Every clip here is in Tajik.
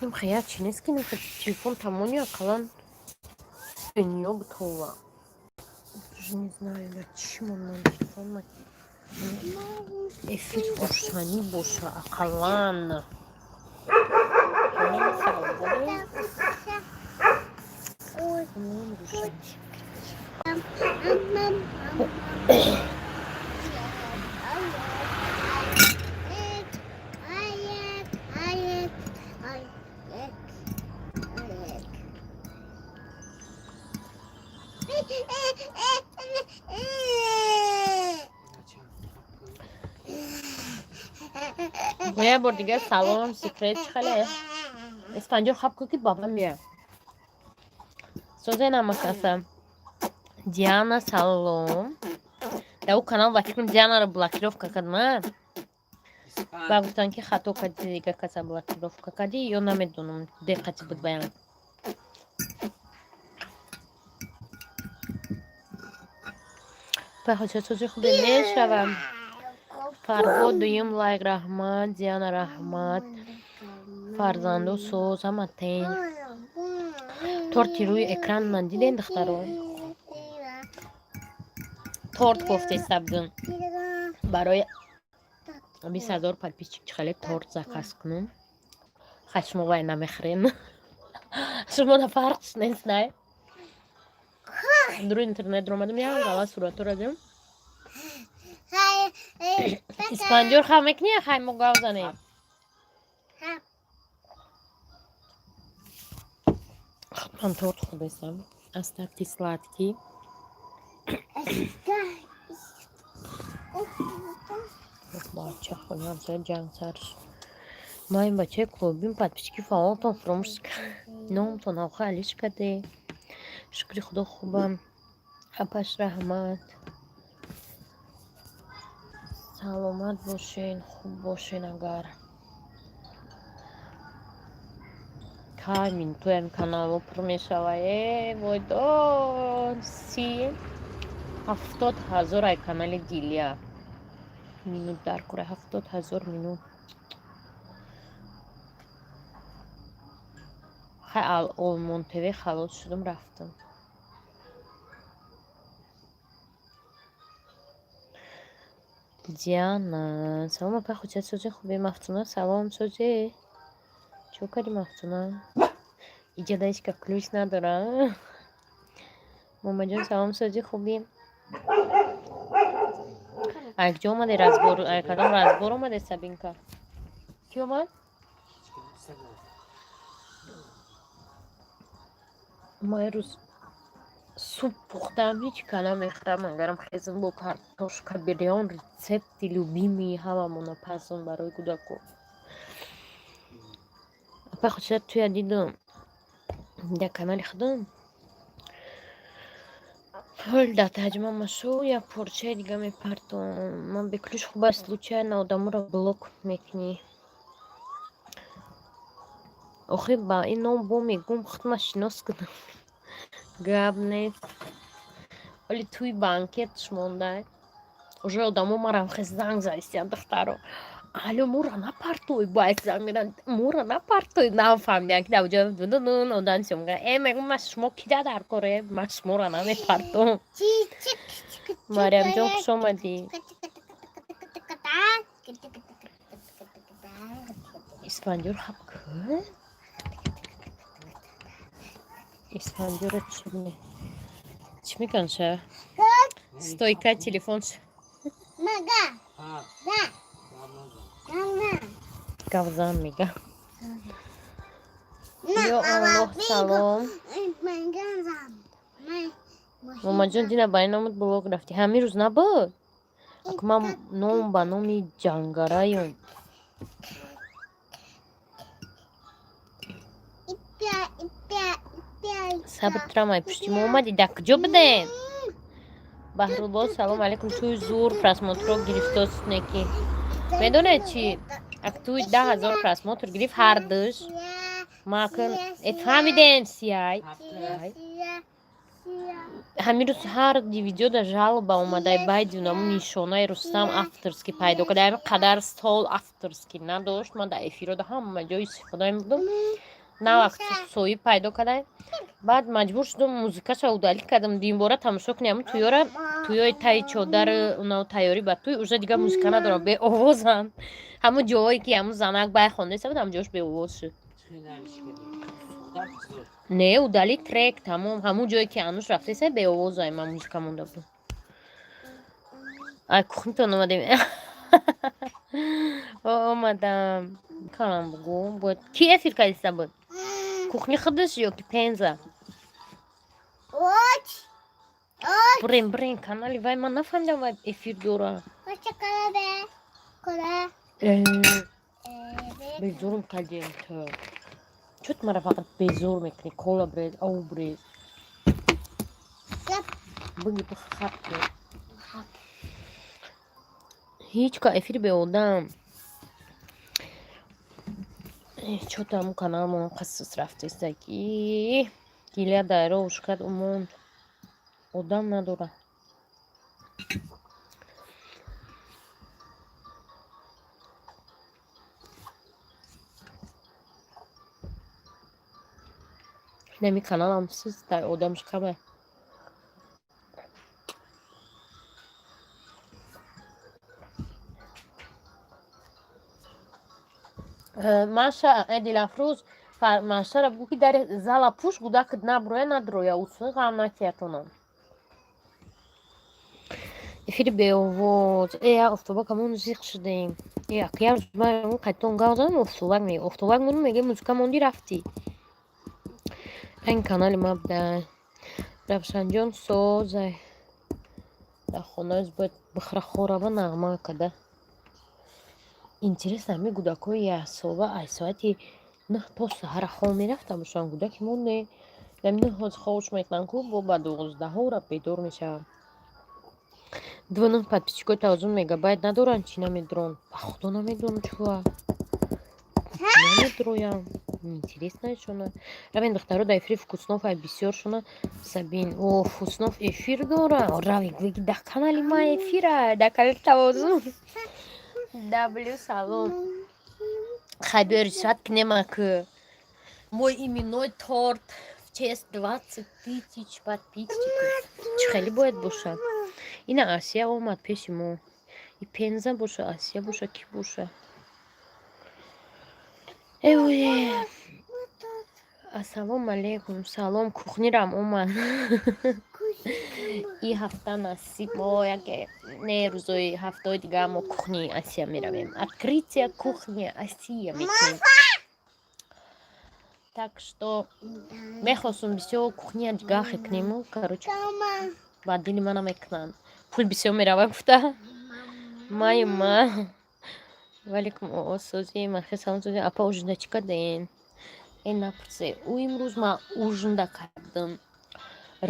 им хаяат чи нест ки телефон тамони акалан дунё бутова. Даже не знаю, я чему на телефон эфир рошшанӣ боша ақаллан. یه بار دیگه سلام سیکرت خاله اسفنجور خب کوکی بابا میه سوزه намакаса Диана салом да у канал вакилм Диана ро блокировка кардман ва гуфтан ки хато кади дига каса блокировка кади ё намедунам диққати буд баян пахоча сӯзи хубе мешавам фарҳод дуюм лайк раҳмат Диана раҳмат фарзанду сӯз ҳаматен торти рӯи экран ман диден духтарон торт гуфтестабдун барои 20,000 подписчик хеле торт заказ кунум хашмовай намехрен шумо да фарқш нест не дур интернет ромадам я гала сурату радим испанҷор хам мекни хай мо гавзане ман торт хубестам аз тарти сладкий бача хунам се ҷансарш май бачаи клубим подписчики фаъолтон фаромӯш номтон авхалиш каде шукри худо хубам ҳапаш раҳмат саломат бошен хуб бошен агар кай минутоям канало пур мешава войдон 70,000 ай канали дилия минут дар кора 70,000 минут хай олмон тв халос шудам рафтам диана салом апа хучат сӯзи хуби мафтуна салом сӯзи чё карди мафтуна иҷодаишка ключ надорам момаҷон салом сӯзи хуби акҷо омаде разбор кадом разбор омаде сабинка ки омад май рӯз суп пухтам ҳеч кала мехӯрам агарам хезм бо картошка бирён рецепти любимии ҳамамона пазон барои кӯдако апа хушад туя дидум дар канали худам пӯлда таҷма машу як порчаи дига мепартом ман беклиш хуба случайно одаморо блок мекунӣ охи ба ин ном бо мегум худма шинос кунам гап нест вале туи банкетш мондай уже одамо марам хез занг завистиянд духтаро алё мура напартой байк занг медан мура напартой нафаҳмидам ки даҷа дудудун одан сёмга мегум ма шумо кида дар коре ман шуморо намепартом мариямҷон хуш омадӣ испанҷор хаб ку испанҷора чӣ мекунша стойка телефонш гавзан мега ё аллоҳ салом момаҷон дина ба ин номут блог рафтӣ ҳамин рӯз набуд аку ман ном ба номи ҷангараём сабр трамай пушти мо омади дар куҷо будем баҳрулло салом алейкум туи зур просмотро гирифтост неки медонед чӣ ак туи 10,000 просмотр гирифт ҳардуш макн фаҳмидем сияй ҳамин рӯз ҳар видеода жалоба омадай байди намо нишонаи рустам авторски пайдо карда ҳамин қадар сол авторски надошт. ман дар эфирода ҳама ҷо истифода мебудам на вақт соҳиб пайдо кардай. баъд маҷбур шудам музикаша удалӣ кардам димбора тамошо кунӣ ҳамин туёи таи чодар унао тайёрӣ ба туй уже дига музика надорам беовозам ҳамун ҷоҳое ки ҳамун занак бай хондаиста буд ҳамун ҷош беовоз шуд. не удали трек тамом ҳамун ҷое ки ануш рафтаиста беовоз ай ман музика монда будам. ай кухнитон омадем омадам канам бугу бояд ки эфир кардиста буд кухни худаш ё ки пенза брин канали вай ман нафаҳмидам вай эфир дора. безорум кардем то чут мара фақат безор мекунӣ кола брез ов брез буги бихап ҳеҷ ка эфир беодам чӯ таму канал мон қассас рафтаиста ки гилия дайро ушкад умон одам надора. нами каналам сиз дар одамш каме маша дилафрӯз машара бу ки дари зала пуш гудакит наброя надроя усӯи ғам накиятонам эфири беовоз офтобак ҳамон зиқ шудаем якяр қайтон гавзам офтобак мега офтобак мон мега музика монди рафтӣ ин канали ма буда равшанҷон созай дар хонаи бояд бихра хораба нағма када интересно ҳами гудакҳои яҳсоба аз соати 9 то саҳара хоб мерафтам бошанд гудаки мо не ами ҳоз ховш мекунанд ку бо ба 12 бедор мешавам 2 подписчикои 1000 мегабайт надоранд чи намедорон ба худо намедонам чуа намедроям интереснаишона равен духтаро дар эфири вкуснов ай бисёр шуна сабин о вкуснов эфир дора рави виги дар канали ма эфира дар канали тавозун w салом хайберишат кнемак мой именной торт в честь 20 000 подписчиков чӣ хеле бояд бошад. ина асия омад пеши мо и пенза боша асия боша ки боша ассалому алейкум салом кухнирам омад и ҳафта насиб мо яке не рӯзои ҳафтаҳои дига мо кухни асия меравем открытие кухни асия мекунем так что мехостум бисёр кухния дига хекунему короче ба дили мана мекунанд пул бисёр мерава гуфта майма валикум осози махи салом сози апа ужинда чӣ кардем ин напурсе ӯ имрӯз ман ужинда кардам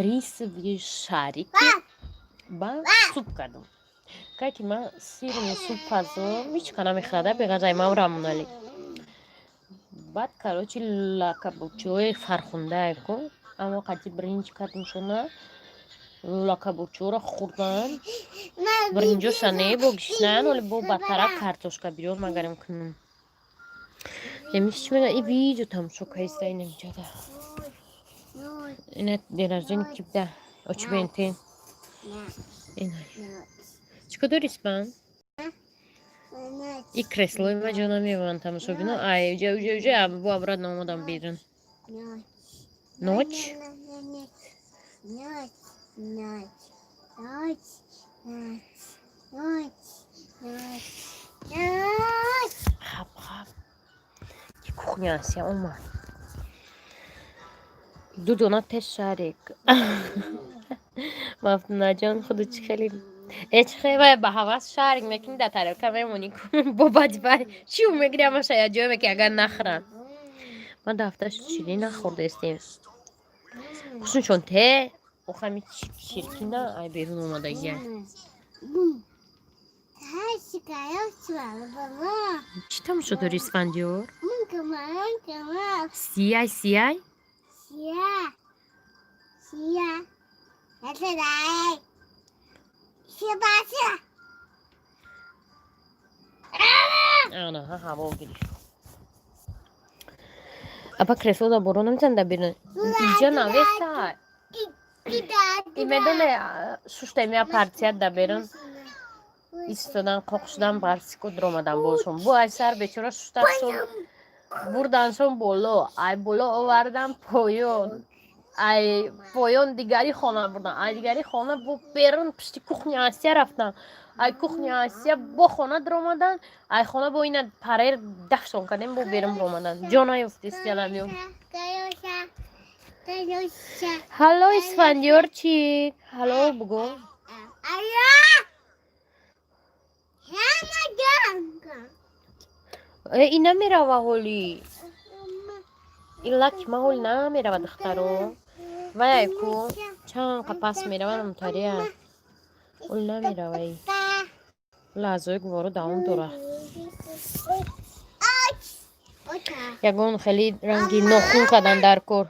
рисови шарики ба суп кардам кайки ман сирни суп фазо мичка намехӯрада беғазай маврамунали баъд короче лакабурчиҳои фархундаеку аммо қати бринҷ кардам шона лакабурчиҳоро хӯрдам бринҷоша не бо гишнан оли бо батарак картошка бирён магарем кунам эмис чӣ мега и видео тамошо кайста инамҷада ина ден рождения ки буда очбентен чӣ кадори спан и креслои ма ҷо намеванд тамошо бино ай уҷа бо обратно омадам берун ноч хаб ки кухня асия омад 2 дона те шарик мафтунаҷон худу чӣ хеле эчхевай ба ҳавас шарик мекунӣ дар тарелка мемонӣ бо баҷбай чиу мегирӣ ҳамаша яҷое мекунӣ агар нахӯранд ма дафтар ширин нахӯрдаистем хушнушон те охами ширкина ай берун омадагия чӣ тамошо дори исфандиёр сияй Ana ha hava giriyor. Apa kreso da boronum sen de birini. İyice navesa. İmedone şuştemeye partiye de birin. İstodan kokuşdan barsiko dromadan bolsun. Bu ayser beçora şuştasın. Buradan son bolo. Ay bolo ovardan poyon. Ay poyon digari xona buradan. Ay digari xona bu birin pişti kuchnya Asiya raftan. Ay kuchnya Asiya bu xona dromadan. Ay xona bu ina parer dafson kadem bu birin dromadan. Jona yufti istiyanamıyorum. Halo İsfandiyorçik. Halo bugün. Ina mirava holi. İlla kima hol na mirava dıxtaro. Vay ku. Çan kapas mirava namtariya. Ulla mirava iyi. Lazoy gvoru daun dora. Yagon خیلی رنگی نخون کردن در کور.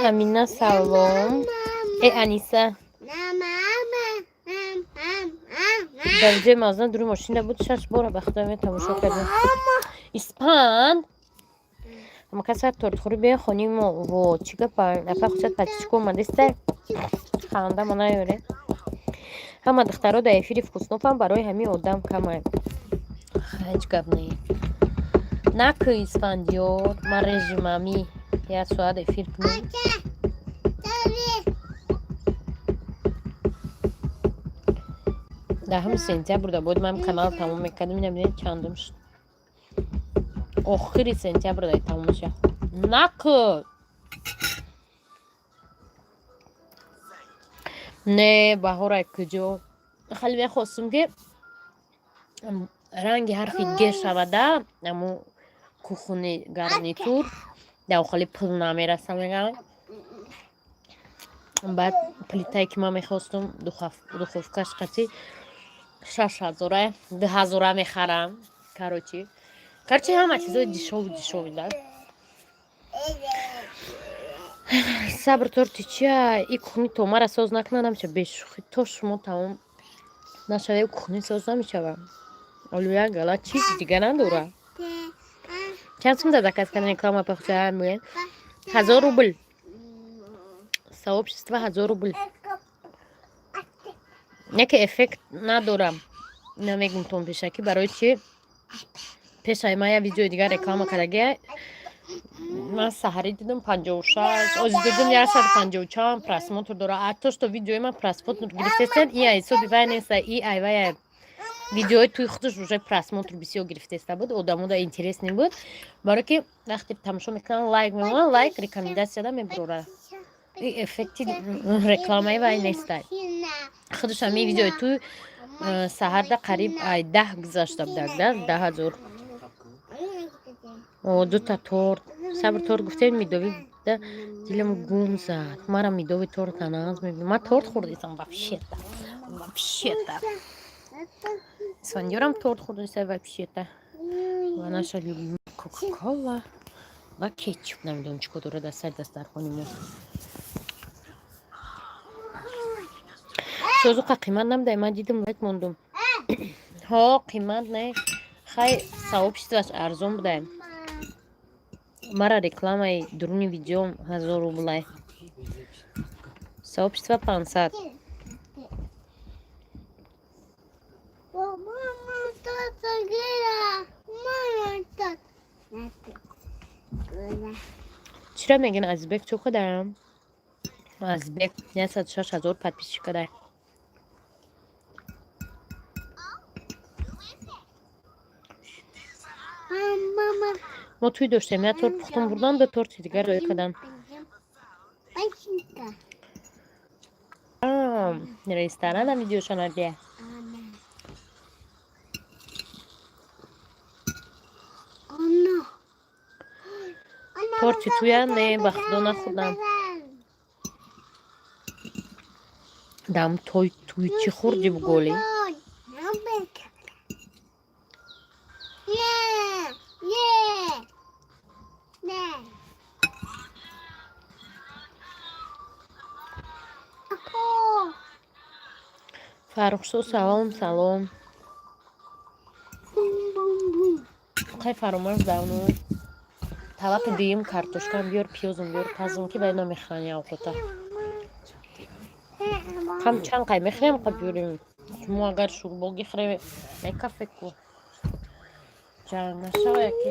Amina سلام. انیسه. درجه مازن دور ماشین بود شش بار بختم تماشا کردم. اسپان. اما کسر تورتخوری به خونیم و چیکار پر نفر خودت پاتیشکو مدرسه خانده منای وره. همه دخترها در افیری فکوسنوفم برای همین آدم کمه. هیچ گپ نی. نکه اسفندیار من رژیممی یا ساعت افیر کنم. دهم سنتیابردا بود من kanal tamam ekledim yine bile çandırmış. Oxiri sentyabrda tamam şey. Nakı. Ne bahora kıcı. خیلی بخواستم که رنگ حرفی گ شود اما کوخونی گارنیتور داخلی پل نمیرسه میگم بعد پلیتایی که من میخواستم دخوفکش قطعی 6000 2000 میخرم کرچی همه چیزای دیشوی دار صبر تورتی چیه ای کوخونی تومه را ساز نکنه نمیشه بشوخی تو شما تمام نشده کوخونی ساز نمیشه اولویا گلا چیز دیگه نداره چند سوم دادکت کنه реклама پخشه 1000 روبل сообщество 1000 روبل یکی افکت ندارم نمیگم تون پیشکی برای چی پیشای ما یه ویدیو دیگه реклама کرده من سحری دیدم 56 از دیدم یه 154 просмотр داره حتی تو ویدیوی من просмотр گرفته این ایسو بیوای نیست ای ایوای ویدیوی توی خودش روی просмотр بسیار گرفته بود آدمو دا اینترس نبود برای که وقتی تماشا میکنن لایک میمونن لایک ریکامنداسیا دا میبره این افکتی رکلامه وای نیست خودش هم این ویدیوی توی سحر دا قریب 10 گذاشته بود 10,000 دو تا تورت صبر تورت گفته میدوی دلم گم زد مرا میدوی تورت تناز میبینم من تورت خوردیدم вообще-то Сондером торт художся вообще-то. Она наша любимая кока-кола. Ва кетчуп нам дончику дура да сар дастархоним. Созу қимат нам дай ман дидим вайт мондум. Ҳо қимат не. Хай сообществош арзон буда. Мара рекламаи дуруни видеом 1000 рублей. Сообщество 500. چرا میگن ازبک چو کدام ازبک نه 6000 подписчика дар ما توی داشتیم یه تورت پختم بردم به تورت دیگر روی کدام رستوران هم ویدیو شنردیه تورتی توی نه بخدا نخودم دم توی چی خوردی بگولی Фаррухшо салом салом. Хай фаромарз давно. Талапи дуюм картошкам биёр, пиёзам биёр, пазам ки бай намехӯрани овқота. Хам чанд қай мехӯрем қа биёрем. Шумо агар шӯрбо гихӯре мекафеку. Ҷанг нашава яке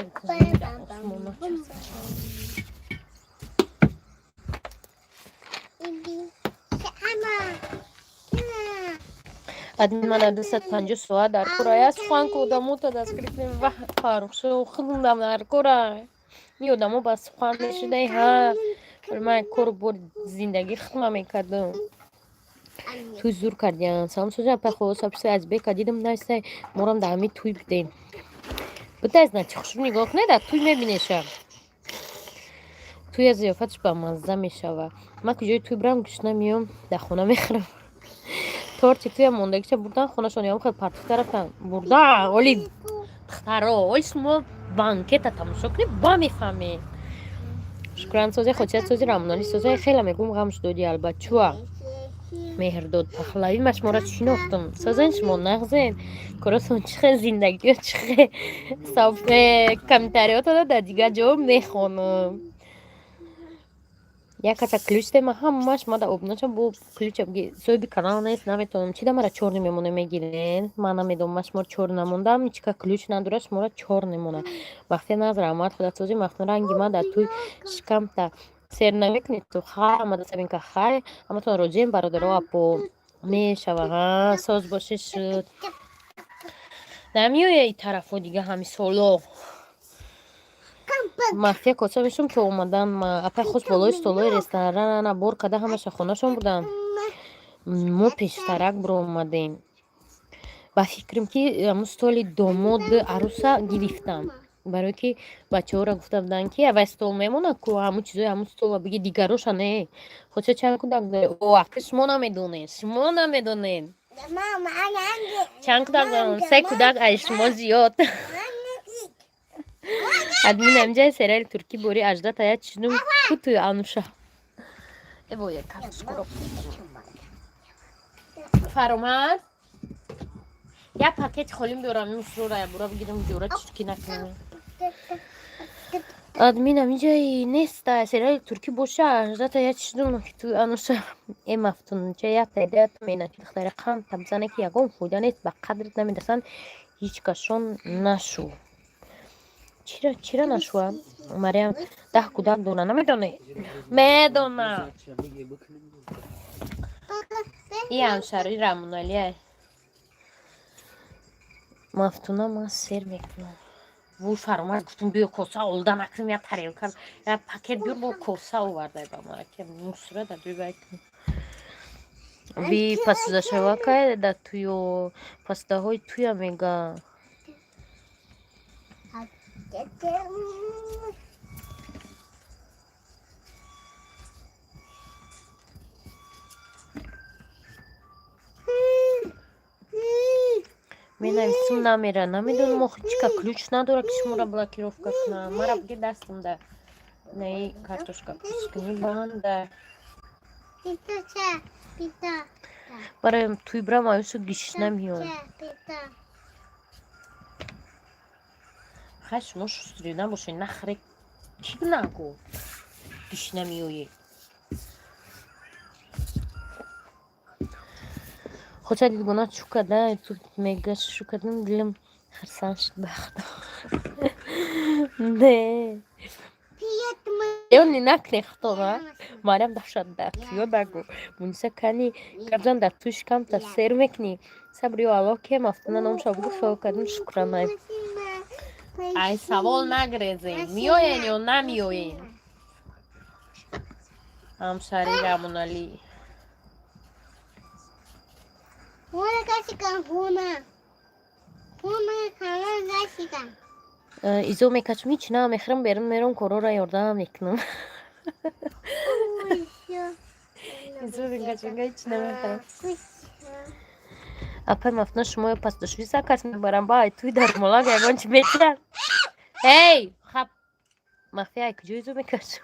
осмона часта. Админ мана 250 соат дар кора аст хуан ки одамота дастгирифтем ва фаррухшо худам дар кора. Ин одамо ба сухан мешидай ҳа. Ман кор бор зиндагӣ хитма мекардам. Туй зур кардиан. Салом сӯза па хулоса писа аз бека дидам найсай морам да ҳами туй бидем. Бутаз на чухшур нигоҳ кунед да туй мебинеша. Туй аз зиёфатш ба мазза мешава. Ман куҷои туй брам гӯшна миём да хона мехӯрам. Торти туя мондагиша бурдан хонашон ям хел партуфта рафтан. Бурдан оли духтаро оли шумо банкета тамошо кунед ба мефаҳмед. Шукрансози хотиятсози Рамоналӣ созаи хеле мегум ғамш доди албачуа. Меҳрдод Пахлавӣ ма шуморо шинохтам. Созен шумо нағзен. Коросон чихе зиндагиё чихе комментариётода дар дигар ҷо мехонам. Як каса ключ дема ҳамаш мада обночам бо ключ соҳиби канал нест наметавонам чида мара чор намемона мегирен. Ман намедонам ма шуморо чор намондам чика ключ надора шуморо чор намона. Вақте назар омад худасози мафтун ранги ма дар туй шикамта сер намекунед ту хай амада сабинка хай аматон роҷем бародаро апо мешава ҳа соз боше шуд. Намиёя ин тарафо дига ҳами соло. Мафия коса мешум ки омадан апай хос болои столои ресторана бор када ҳамаша хонашон будан. Мо пештарак биромадем. Ба фикрам ки амун столи домод аруса гирифтам. Барои ки бачаҳора гуфта буданд ки авай стол мемонад ку ҳамун чизои ҳамун стола биги дигароша не. Хоча чанд кудак дорем? Вақти шумо намедонед. Шумо намедонед. Чанд кудак дорем? 3 кудак ай шумо зиёд. Админ амҷаи сериали туркӣ бори 18 тая чидум куту ануша. Эвоя картошкаро. Фаромад. Я пакет холим биёрам мисрора я бура бигирам ҷора чуки накунам. Админ амҷаи неста сериали туркӣ боша 18 тая чидум куту ануша. Э мафтун ча я тайда мена ки духтари қам табзане ки ягон фоида нест ба қадрит намедасанд ҳеҷ кашон нашу. Чира нашуа? Мариам 10 кудак дона намедонед? Медона. И ҳамшари Рамоналӣ. Мафтуна ман сер мекунам. Вуй фаромад гуфтум биё коса олда накунем я тарелка я пакет биёр бо коса овардай ба ман ки мусра да бибайт. Би пасудашава кай да туё пасудаҳои туя мега. Менависум намера. Намедонам охи чика ключ надора ки шуморо блокировка кунам. Мара биги дастам да наи картошка пускани банда. Барои туй брам аюсу гишна миём. Хай шумо шустрӣ набошед нахре ки нагу гишна миёе. Хоча дидгона чукада ту мега шукадам дилам харсан шуд бахта. Не. Ёни накне хтона. Марям дашад да. Ёдагу. Мунса кани кабзан да туш камта сер мекни. Сабрио алло ке мафтуна номша буду шокадам шукранай. Ай савол нагрезен. Миёен ё намиёен? Ҳамшари Рамоналӣ. Изо мекачм ҳеҷ намехӯрам берун мером корора ёрдам мекунам. Изо мекачм ҳеҷ намехӯрам. Апай мафтуна шумо ё пасдошуи сакас мебарам ба ай туй дар молак ягон чи мекунад. Эй хап мафия ай куҷо изо мекачм?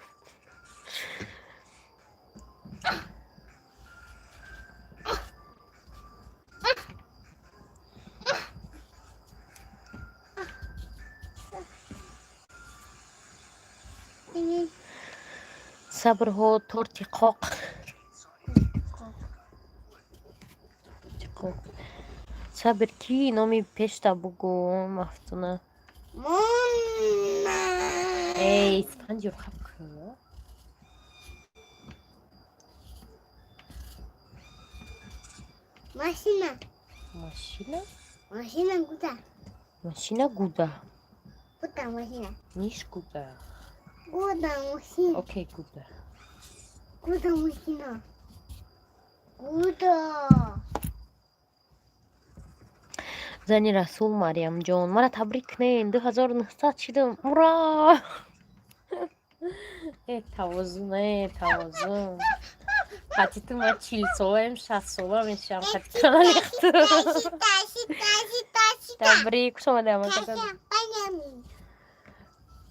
صبر ها تورتی قاق صبر کی نامی پیشتا بگو مفتونه ای سپنج رو خب کنه ماشینا گوده ماشینا نیش گوده ماشین اوکی گوده ماشینا زنی رسول مریم جان مرا تبریک نین 2900 شدم مرا توازن خطی تو ما 40 سالم 60 سالم میشم خطی کانال اختر تبریک شما دیم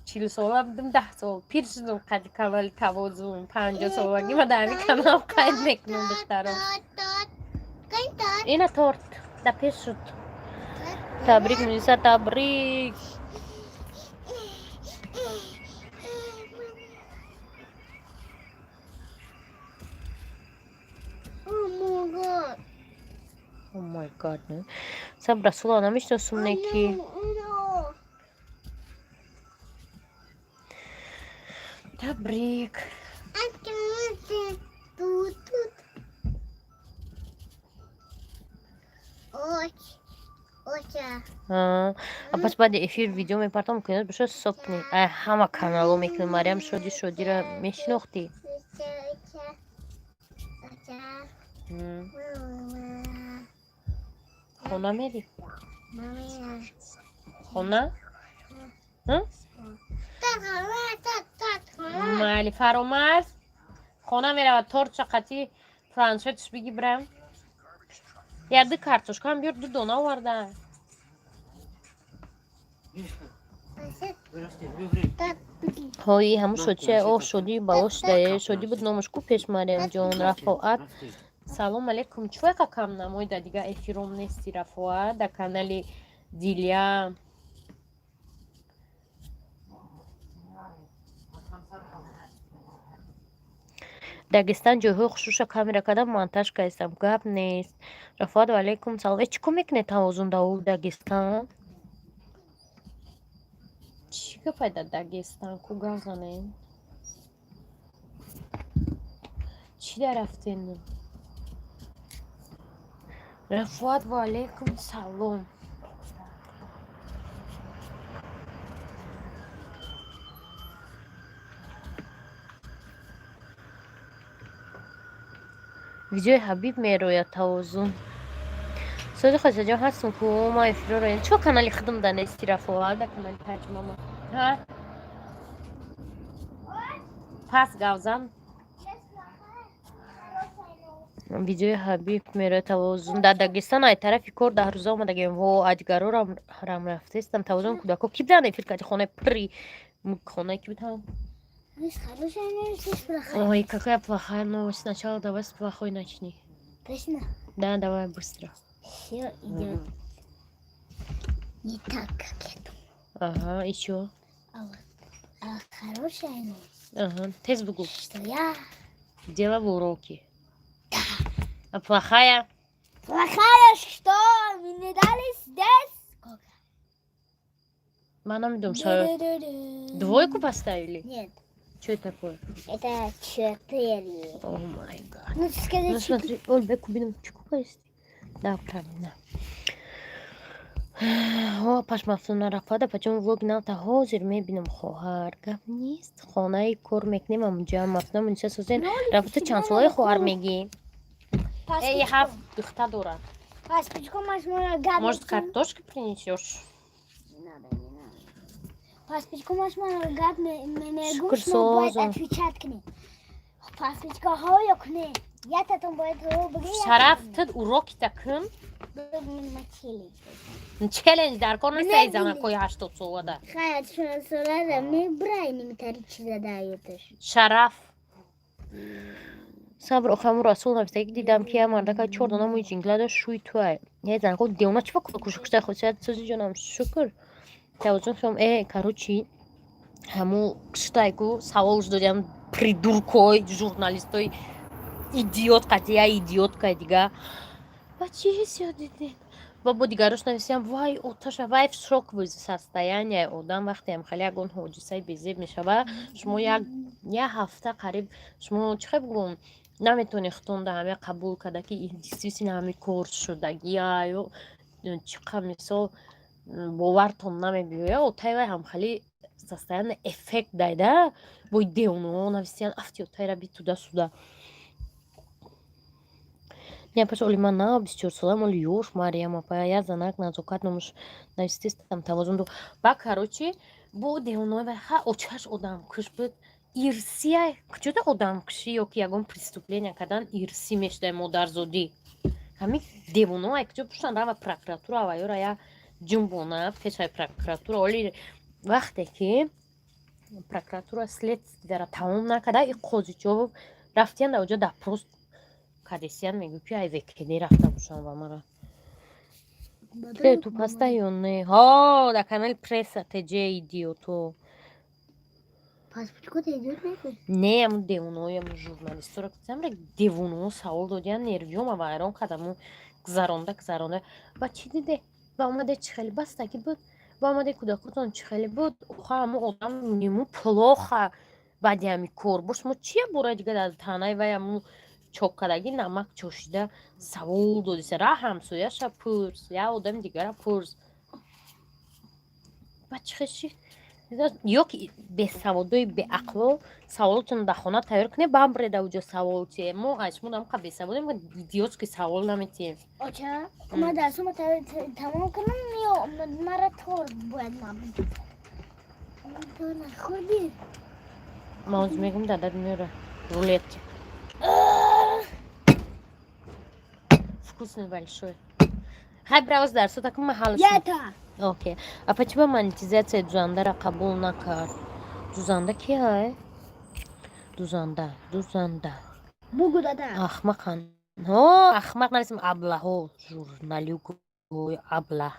40 سالم بودم 10 سال پیر شدم خطی کانال توازن 50 سالگی ما در این کانال قید میکنم دخترم اینه تورت در پیش شد تبریک میشه تبریک او مای گاد نه سب رسول نمیشناسم نکی تبریک پس بعد افیر ویدیو میپرتم کنید بشه صبح همه کانالو میکنه مریم شدی را میشناختی خونه میری؟ خونه؟ مالی فرامرز خونه میره و تورت چقدی فرانسویتش بگی برم یرده کارتوش کام بیار 2 دونه آورده هایی همون شدی او شدی باوش ده شدی بود نامش کو پیش مریم جان رفاعت سلام علیکم چوه که کم نمایده دیگه افیروم نیستی رفاعت در کانال دیلیا داگستان جوهی خصوصا کامیرا کدام مانتاج کردم گپ نیست رفاعت و علیکم سلام چی کو میکنه توازن داو داگستان چی که پیدا داگستان کو گازانه چی در رفتین رفاعت و علیکم سلام ویدیو حبیب میروید توازن سوزی خواسته جا هستم که ما افرا رو این چو کانالی خدم دانه استی رفاعت در کانالی ترجمه ما ها پس گوزن ویدیو حبیب میره توازن در داگستان ای طرفی کار 10 روزه آمده گیم و ادگارو رم رفته استم توازن کودکو کی بدن فکر کردی خونه پری خونه کی بدن ой какая плохая новость сначала давай с плохой начни точно да давай быстро все идет не так как я думаю ага еще а хорошая новость ага тез бегу что я делала уроки а плохая что мне дали здесь сколько манам дом что двойку поставили нет что это такое это 4 о май гад ну скажи ну смотри Оль беку бинем чуку есть да правильно ها پس مفتون رفاده پچون وگ نالتا حاضر میبینم خواهر گپ نیست خانه کور میکنیم اونجا مفتون منشه سوزین رفته چند سالای خواهر میگی ای هفت دختر داره пас почему можно может картошки принесешь не надо пас почему можно мне Шукр будет созон. отвечать к ней пас почему های کنه я там будет شرف تد уроки такын چلنج در کار نیست زمان کوی 80 ساله خیلی شما ساله میبرای نمیتاری چی زدایتش شرف صبر آخرم رسول نمیسته دیدم که مرده که 4 دانه موی جنگله داشت شوی توی یه زن خود دیونا چی فکر کشکشته خود شد سوزی جانم شکر توازن شما کارو چی ҳамун штайку саволш додиан придуркой журналистой идиот қатия идиоткай дига ва чи ҳиссиёт дидед ва бо дигарош нависиям вай оташа вай в шоковое состояние одам вақтеам хеле ягон ҳодисаи безеб мешава шумо як ҳафта қариб шумо чӣ хел бигӯм наметавонӣ хитонда ҳаме қабул карда ки действительно ҳами кор шудагия ё чӣ қадр мисол бовартон намебиёя отаи вай ҳам хеле состояние эффект дайда бои девоноҳо нависиян афти отайра битуда суда Няпаш оли ман на 24 солам оли ёш Мариам апа я занак назокат номуш навистистам тавозунду ба короче бо девонои вай ха очаш одамкуш буд ирсия куҷода одамкушӣ ё ки ягон преступление кардан ирсӣ мешудаи модарзодӣ ҳами девонои куҷо пуштан рава прокуратура аваёра я ҷумбона пешаи прокуратура оли вақте ки прокуратура следствияра тамом накарда и қозичо рафтиян дар оҷо допрос кадесиян мегӯ ки ай векене рафта бошам ва мара ту паста ё не ҳо дар канали пресса теҷе идиото не аму девонои аму журналистора гуфтамра девоноҳо савол додиян нервиёма вайрон кардаму гузаронда ва чӣ диде ва омаде чӣ хеле бастагӣ буд ва омаде кӯдакотон чӣ хеле буд оха аму одам нему плохо баъди ҳами кор бош мо чия бора дига дар танаи вай аму чопкардагӣ намак чошида савол додиса ра ҳамсояша пурс я одами дигара пурс ва чӣ хеши ё ки бесаводои беақло саволотон дар хона тайёр кунед бамбреда уҷо савол чи мо ашмудам ка бесаводем идиотски савол наметием Оча, ма дарсума тамом кунам ё мара тор бояд набуд. Тор нахӯрди? ма оз мегум дадад меёра рулетки вкусный большой хай бравз дарсу так маҳалш окей а почему монетизация дузандара қабул накард дузанда кияй дузанда бугу дада ахмақан ахмақ нависем аблаҳо журналюгои аблаҳ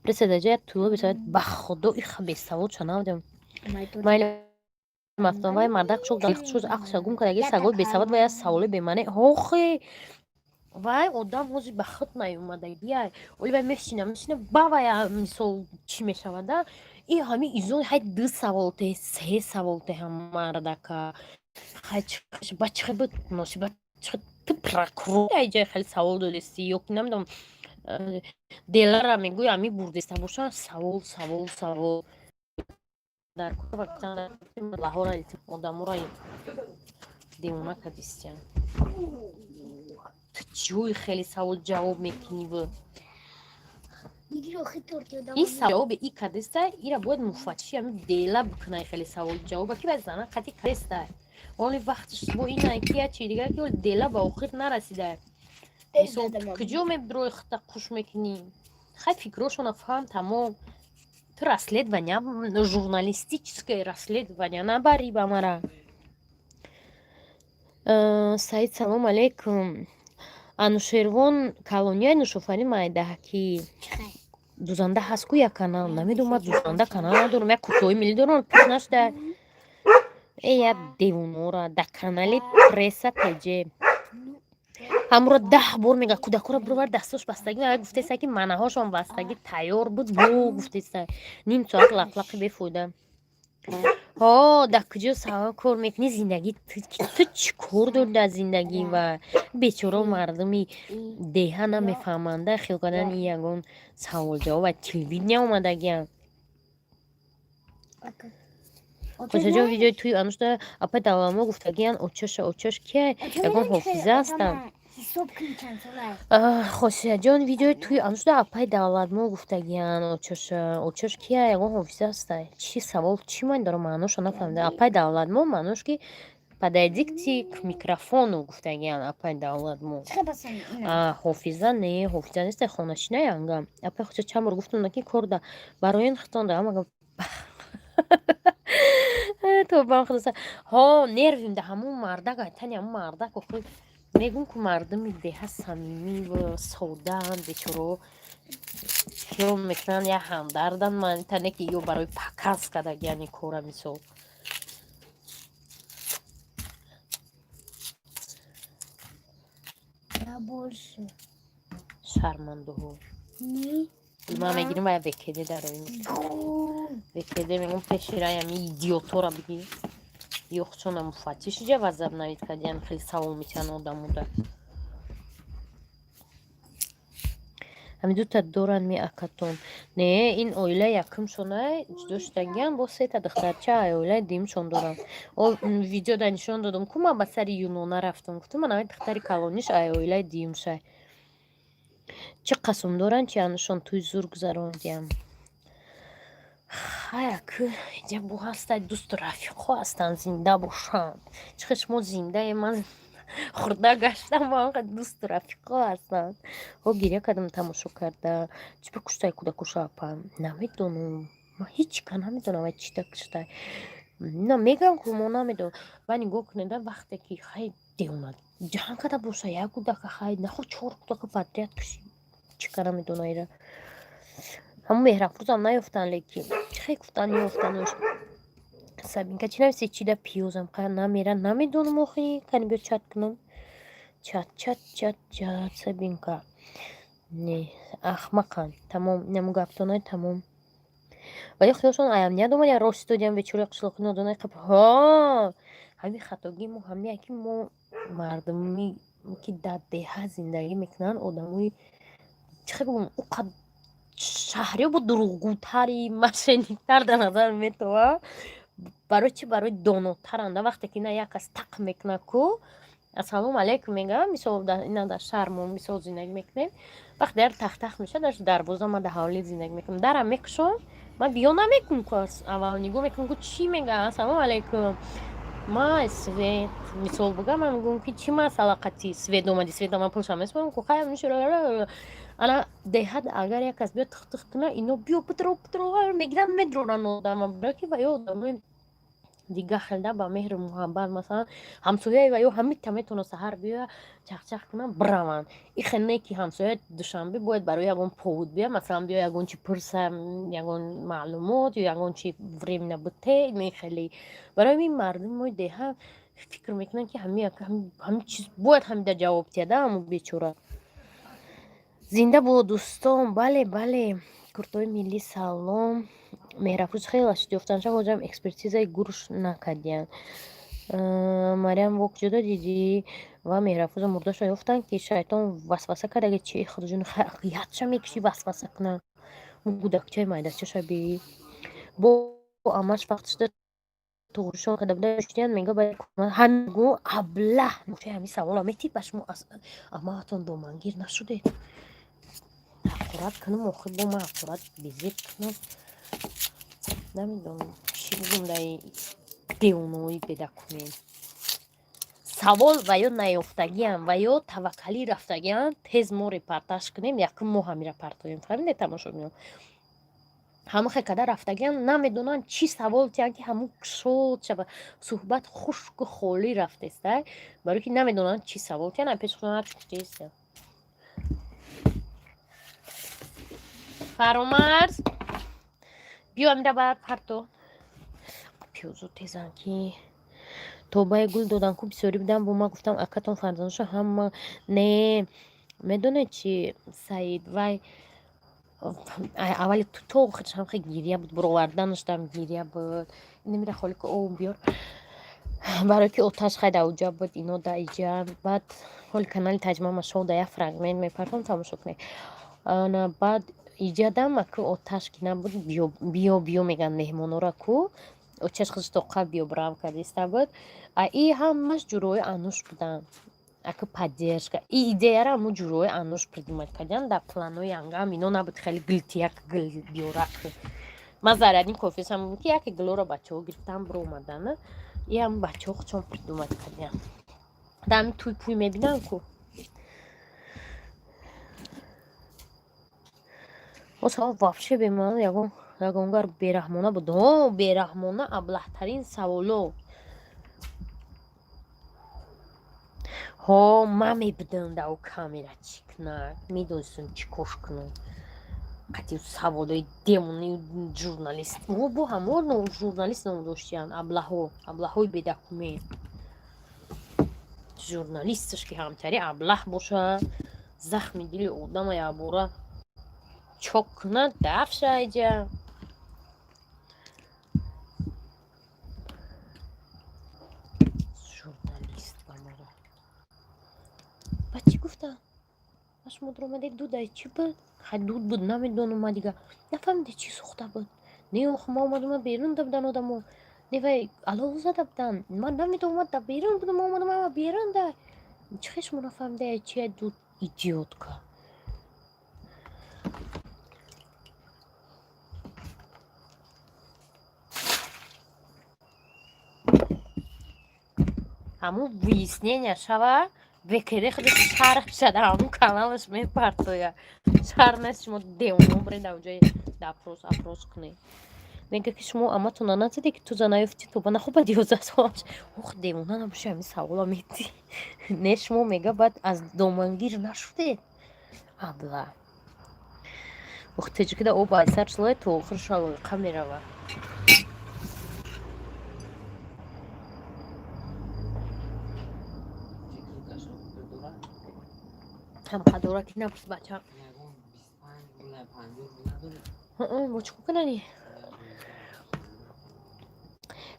преседаҷа туло бисавад ба худо иха бесавод шанавдем майли мафтонвай мардак шуд шуд ақшагум кадаги сагои бесавод ва я саволи бемаъне охе вай одам ҳозир ба худ наёмадагия оли вай мешина бавая мисол чӣ мешавада и ҳами изон ҳай ду саволте се саволте ҳамардака хай ба чӣ буд муносибат ту прокурор айҷай хеле савол додисти ё ки намедонам делара мегӯй ами бурдиста бошан савол дар лаҳора одамора девона кадистиян ҷои хеле савол ҷавоб мекунӣ бу ин савоби и кадиста ира бояд муфаттиши ами дела бикунай хеле савол ҷавоба ки бай зана қати кадиста оли вақтиш бо инай ки я чи дигар ки оли дела ба охир нарасида мисол куҷо мебдрои хита қуш мекунӣ хай фикрошона фаҳм тамом ту расследования журналистическое расследование набари ба мара саид салом алейкум анушервон колонияи нушофарин майдаҳки дузанда ҳаст ку як канал намедонам дузанда канал надорам як кӯтоҳи милли дорам пуш нашуда я девонора дар канали пресса теҷе ҳамуро 10 бор мега кӯдакора бировар дастош бастагӣ ва гуфтеса ки маънаҳошон бастагӣ тайёр буд бо гуфтеса ним соат лақлақи бефоида ҳо дар куҷо савол кор мекунӣ зиндагӣ ту чӣ кор дори дар зиндагӣ ва бечора мардуми деҳа намефаҳманда хел кардани ягон саволҷавоб ва телевидение омадагиам хошаҷон видеои туи анушда апа давамо гуфтагиян очош кияй ягон ҳофиза ҳастам хошаҷон видеои туи анушда апай давладмо гуфтагиян очош кияй ягон ҳофиза ҳастай чӣ савол чӣ ман дорам маъношо нафаҳмида апай давладмо маънош ки подойдите к микрофону гуфтагиян апай давладмо ҳофиза не ҳофиза нестай хонашина янга апай хоша чанд бор гуфтум ки корда бароин хитонда амага тобам худоса ҳо нервим да ҳамун мардак айтани ҳамун мардак охир мегум ку мардуми деҳа самимӣ ва содаанд бечораҳо ё мекунанд я ҳамдардан манитане ки ё барои показ кардагияни кора мисол Я больше. шармандуҳо Не. ма мегирим вая векеде дарои векеде мегум пеши раями идиотора бигир ёхчона муфаттиши ҷа вазаб навид кардиян хеле савол митиҳан одамуда ҳами дута доранд ми акатон не ин оила якумшонай ҷудо шудагиян бо сета духтарча оилаи дуюмшон доранд видеода нишон додам ку ман ба сари юнона рафтам гуфтам ман ай духтари калониш ай оилаи дуюмшай чӣ қасм доранд чи анушон туи зур гузарондиям аяку иҷа бо ҳастай дӯсту рафиқҳо ҳастанд зинда бошанд чихел шумо зиндаe ман хурда гаштам ванқа дӯсту рафиқҳо ҳастанд ҳо гиря кардам тамошо карда чӣ бикуштай кудаку шапа намедонам ман ҳечика намедонам ай чӣ так куштай на мегӯям ку мо намедонам ва нигоҳ кунеда вақте ки хай девонак ҷанг карда боша як кудака хай нахо 4 кудака подряд куши чика намедона ира ҳамун меҳрафрӯзам наёфтан лекин хай гуфтан ёфтан сабинка чӣ нависи чида пиёзам қа намера намедонам охи кани биё чат кунам чат сабинка не ахмақанд тамом наму гаптонай тамом вале худошон аҳамият омад я рости додиям бечораи қишлоқи нодонай қаб ҳами хатоги мо ҳамия ки мо мардуми ки дар деҳа зиндагӣ мекунанд одамои чихе бигӯям уқад шаҳриё бо дурӯғгӯтари мошенниктар дар назар метовад барои чи барои донотаранда вақте ки на як кас так мекуна ку ассалому алайкум мегӯям мисол ина дар шаҳр мо мисол зиндагӣ мекунем вақте дар тах мешавад дар дарвоза ма дар ҳавлӣ зиндагӣ мекунам дарам мекушон ман биё намекунам ку аввал нигоҳ мекунам ку чӣ мегӯям ассалому алайкум май свет мисол бигӯям ман мегӯям ки чӣ масъала қати свет омади света ман пулшам меспарам ку хай ана деҳад агар як кас биё тих куна ино биё путро мегиранд медроранд одама барои ки ва ё одамои дига хелда ба меҳру муҳаббат масалан ҳамсояи ва ё ҳамита метавона саҳар биёя чахчах кунанд бираванд ин хел не ки ҳамсоя душанбе бояд барои ягон повуд биёяд масалан биё ягон чи пурса ягон маълумот ё ягон чи временно бите не хеле барои ин мардумои деҳа фикр мекунанд ки ҳамин чиз бояд ҳамида ҷавоб диҳада ҳаму бечора зинда бо дӯстон бале куртои миллӣ салом меҳрафрӯз хеле шуд ёфтанша ҳоҷам экспертизаи гурш накардиян мариям во куҷода дидӣ ва меҳрафрӯза мурдаша ёфтанд ки шайтон васваса кардаги чи худоҷон ятша мекуши васваса кунад мо гудакчаи майдачаша би бо амаш вақт шуда туғришон карда буда шудиян мега ба ҳангу аблаҳ нушаи ҳамин савола метид ба шумо амаатон домангир нашудед ҳақорат кунам охир бо ман ҳақорат визит кунам намедонам чӣ бигӯм дар девонои педакунем савол ва ё наёфтагиам ва ё таваккалӣ рафтагиам тез мо репортаж кунем якум мо ҳамира партоем фаҳмиде тамошо бинам ҳамахе када рафтагиам намедонанд чӣ савол тиям ки ҳамун шод шава суҳбат хушку холӣ рафтеста барои ки намедонанд чӣ савол тиям пешхонаачкутеста фаромарз биё амира бар парто пиёзу тезан ки тобае гул додан ку бисёрӣ будам бо ман гуфтам акатон фарзандоша ҳама не медонед чи саид вай аввали то охиршам хеле гиря буд буроварданаш дам гиря буд намира холи ки об биёр барои ки оташ хай да уҷа буд ино да иҷа баъд холи канали таҷмама шо да як фрагмент мепартам тамошо кунед баъд иҷадам аку оташ ки набуд биё меган меҳмонора ку очаш худаш тоқа биё брав кардиста буд и ҳамаш ҷурои ануш буданд аку поддержка и идеяра ҳамун ҷурои ануш придумат кардиан дар планои янгам ино набуд хеле гилтияк гил биёрак ман зарядин кофисам ки яке гилора бачаҳо гирифтан биромадан и ҳам бачаҳо худшон придумат кардиан дар ҳамин туй пуй мебинам ку осҳо вообще бемаъно ягонгар бераҳмона буд бераҳмона аблаҳтарин саволо ман мебудам дар камера чӣ кунад медонистам чӣ кош кунам قطعی سوادای دیمونی ژورنالیست و با همه نوع ژورنالیست نموداشتیم ابله‌های به دکمه ژورنالیستش که همتری ابله باشه زخم دل آدم یا بوره چک کنه دفش ایجا ژورنالیست بماره بچه گفته باش مدر اومده دوده چی بود؟ حدود بود نمیدونم ما دیگه نفهمیده چی سوخته بود نه ما اومدم بیرون دبدن آدمو نه وای الو زده بودن من نمیدونم اومد بیرون بودم اومدم بیرون ده چخش نفهمیده چیه دود ایدیوت که همون выяснение шава векере خود شرح شده همون کانالش میپرتویه شرح نیست شما دیونو برید اونجای اپروس کنی میگه که شما اما تو ننده که تو زنایفتی تو بنا خوب 12 سالش اوخ دیونه نباشه همین سوالا میدی نه شما میگه باید از دومنگیر نشده ابلا وقتی که ده او باید سر شلوه تو آخر شلوه کامیرا هم قدورا که نبرد بچه با چکو کننی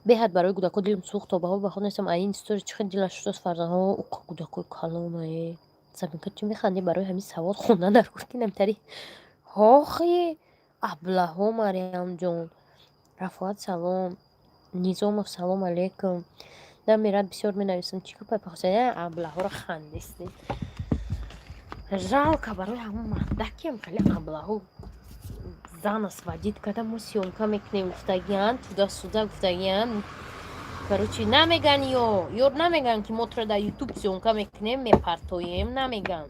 بهت برای گودکو دلم سوخت تا به خود نیستم این ستوری چه دلش شد فرزن ها او گودکو کلامه زمین که چی میخندی برای همین سواد خوندن در گفت نمتری آخی ابله ها مریم جون رفعت سلام نیزام سلام علیکم در میرد بسیار می نویسم چی که پای پخصه ابله ها رو خندیستی жалко برای همون مردکی هم خیلی ابله ها زن اسودید کده ما سیونکا میکنیم گفتگیان تودا گفتگیان короче نمیگن یور نمیگن که ما تو در یوتیوب سیونکا میکنیم میپرتویم نمیگن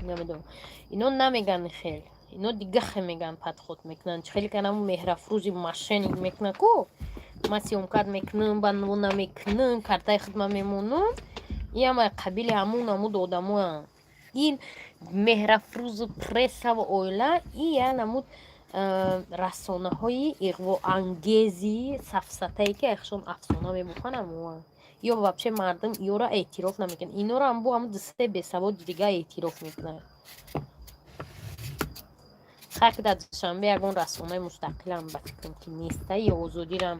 نمیدونم اینو نمیگن خیلی اینو دیگه خیلی میگن پد خود میکنن خیلی کنم مهرفروزی ماشینی میکنن کو ما سیونکا میکنم بانو نمیکنم کارتای خدمت میمونم یا قبیل همون دادمو این مهرفروز پرس و اویلا این نمود رسانه های اغوا انگیزی سفسطه‌ای که اخشون افسانه میبخونم یا وابشه مردم ایو را اعتراف نمیکن اینو را هم بو همون دسته به سواد دیگه اعتراف میکنن خیلی در دوشنبه یکون رسانه مستقل هم بکنم که نیسته یا آزادی را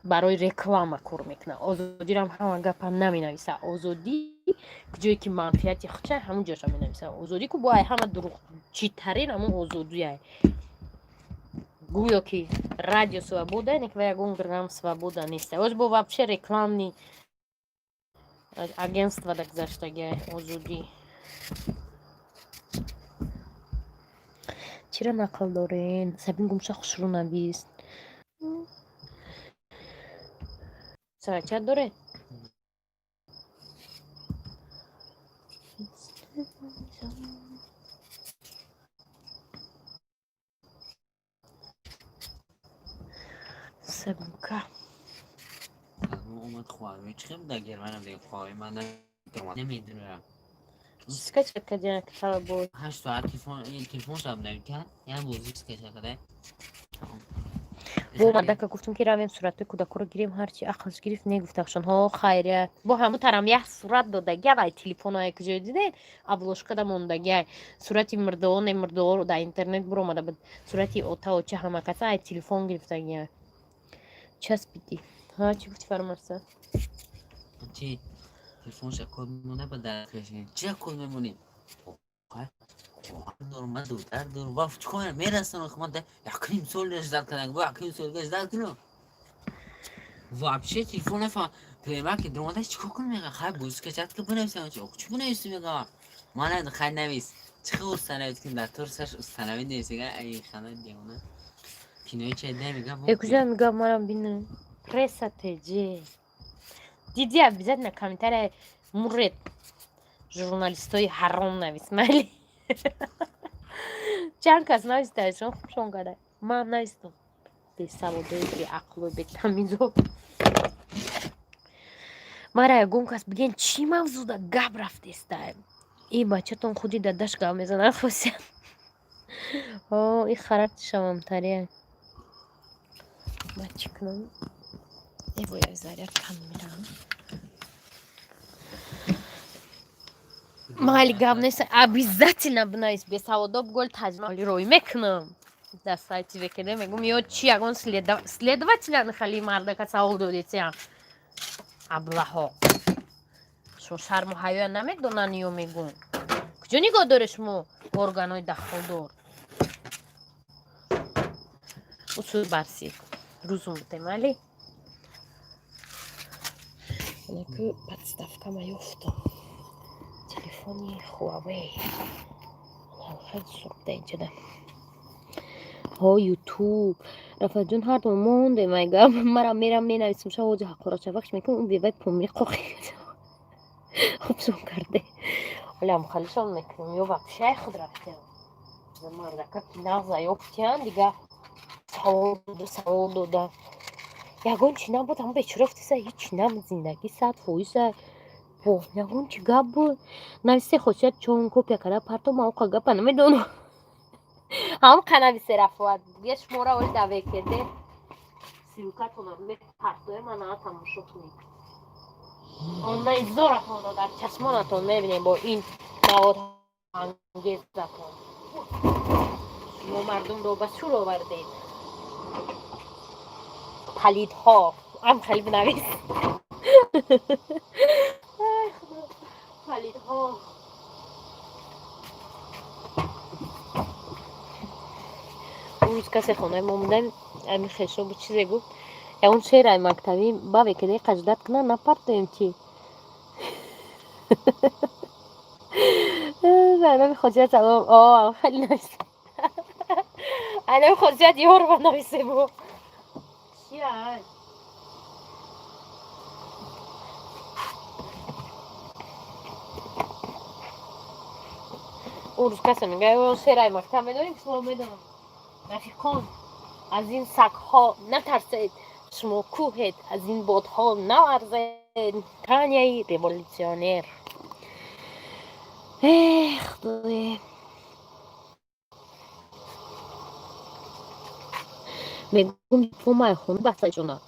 برای رکلام کار میکنه آزادی را هم گپ هم نمی نویسه آزادی جایی که منفیتی خودشه همون جاشا می نویسه آزادی که باید همه دروغ چی ترین همون آزادیه گویا که رادیو свобода никакая грам свобода نیسته оз бо вообще рекламный агентство так заштаги آزادی چرا نقل دارین سبین گمشه خوش رو نویست سرچت داره سبکه اومد خواهی چیم دگر منم دیگه خواهی من نمیدونم سکچ کردن که خراب بود 8 ساعت تلفن شب نمیکن یعنی بوزی سکچ کرده با اومده که گفتم که رویم صورت کودک رو گیریم هرچی عقلش گرفت نگفتخشون ها خیریت با همون ترم یه صورت دادگی و تلفن های کجا دیدین ابلوشکه دا موندگی صورتی مرده رو در اینترنت برو اومده بود صورتی اوتا و چه همه کسا های تلفن گرفتگی چسبیدی ها چی گفتی فرمارسه چی تلفن شب کد مونه با در کشین چه کد میمونیم دور ما دور دور واف چکونه میرسن و خمان ده یکیم سول اجداد کنن با یکیم سول اجداد کنن вообще телефон фа клема که درماده چیکار کنم میگه خیلی بوز کشت که بنویسم چی بنویسم میگه من خیلی نویس چه استنوید که در طور سرش استنوید نیستیگه ای خانه دیونه کینوی چه ده میگه کجا میگه منم بینم پرساتجی دیدی ابیزد نکامیتر مورد ژورنالیستای حرام نویسمالی چند کس نویسته چون خوبشون گده من نویستم به سوادایی به عقل و به تمیزو مرا یکون کس بگین چی موضوع ده گب رفته است این بچه تون خودی دادش گم میزنن خوصیم این خرابتشم هم تریه من چکنم ای باید زریا کم میرم مالی گام نیست عبیزتی نبنایست به سواداب گل تجمالی روی میکنم دستایتی بکنه میگم یو چی اگون سلیدوات لن خلی مرده که سوال دودیتی هم ابله شو شرم و حیا نمیدونن یو میگون کجا نگاه دارش مو ارگانای دخل دار اصول برسی روزون بودیم ولی که подставка моя телефоне Huawei خیلی سوخته اینجا ده ها یوتیوب رفت جون هر دو مونده میگم مرا میرم مینویسم شو وجه حقورا وقت میکنم اون بیوید پومی قوخی خوب سون کرده ولی هم خلیشان میکنم یو وقت خود رفتیم مردکه که نغزه یوفتیان دیگه سوال داده یگون چی نبود هم بچرفتی سه هیچ نم زندگی ساعت فویسه یگون چی گب بود نویسته خوشت چون کپیا کرده پرتو موقع گپا نمیدونم هم قنویسه رفت یه شماره ولی دوه کرده سیوکتونم می پرتوه من ها تماشا کنید اون ایزارتون رو در چشمانتون میبینیم با این مواد انگیز زکن شما مردم رو به شور آوردید پلیدها هم خیلی بنویس پلیدها اون روز کسی خونه ما موندن امی خیشو بود چیزی گفت یا اون شعر مکتبی باوی که دی قجدت کنه نپرتیم چی زنم خوشیت سلام خیلی نویسه الان خوشیت یه رو بنویسه بود چی هست اون روز کسی میگه اون شعر مکتب میدونی که شما میدونم رفیقان از این سگها نترسید شما کوهید از این بادها نورزید تانیای ریولوسیونر خدای میگم تو مای خون بسته جونا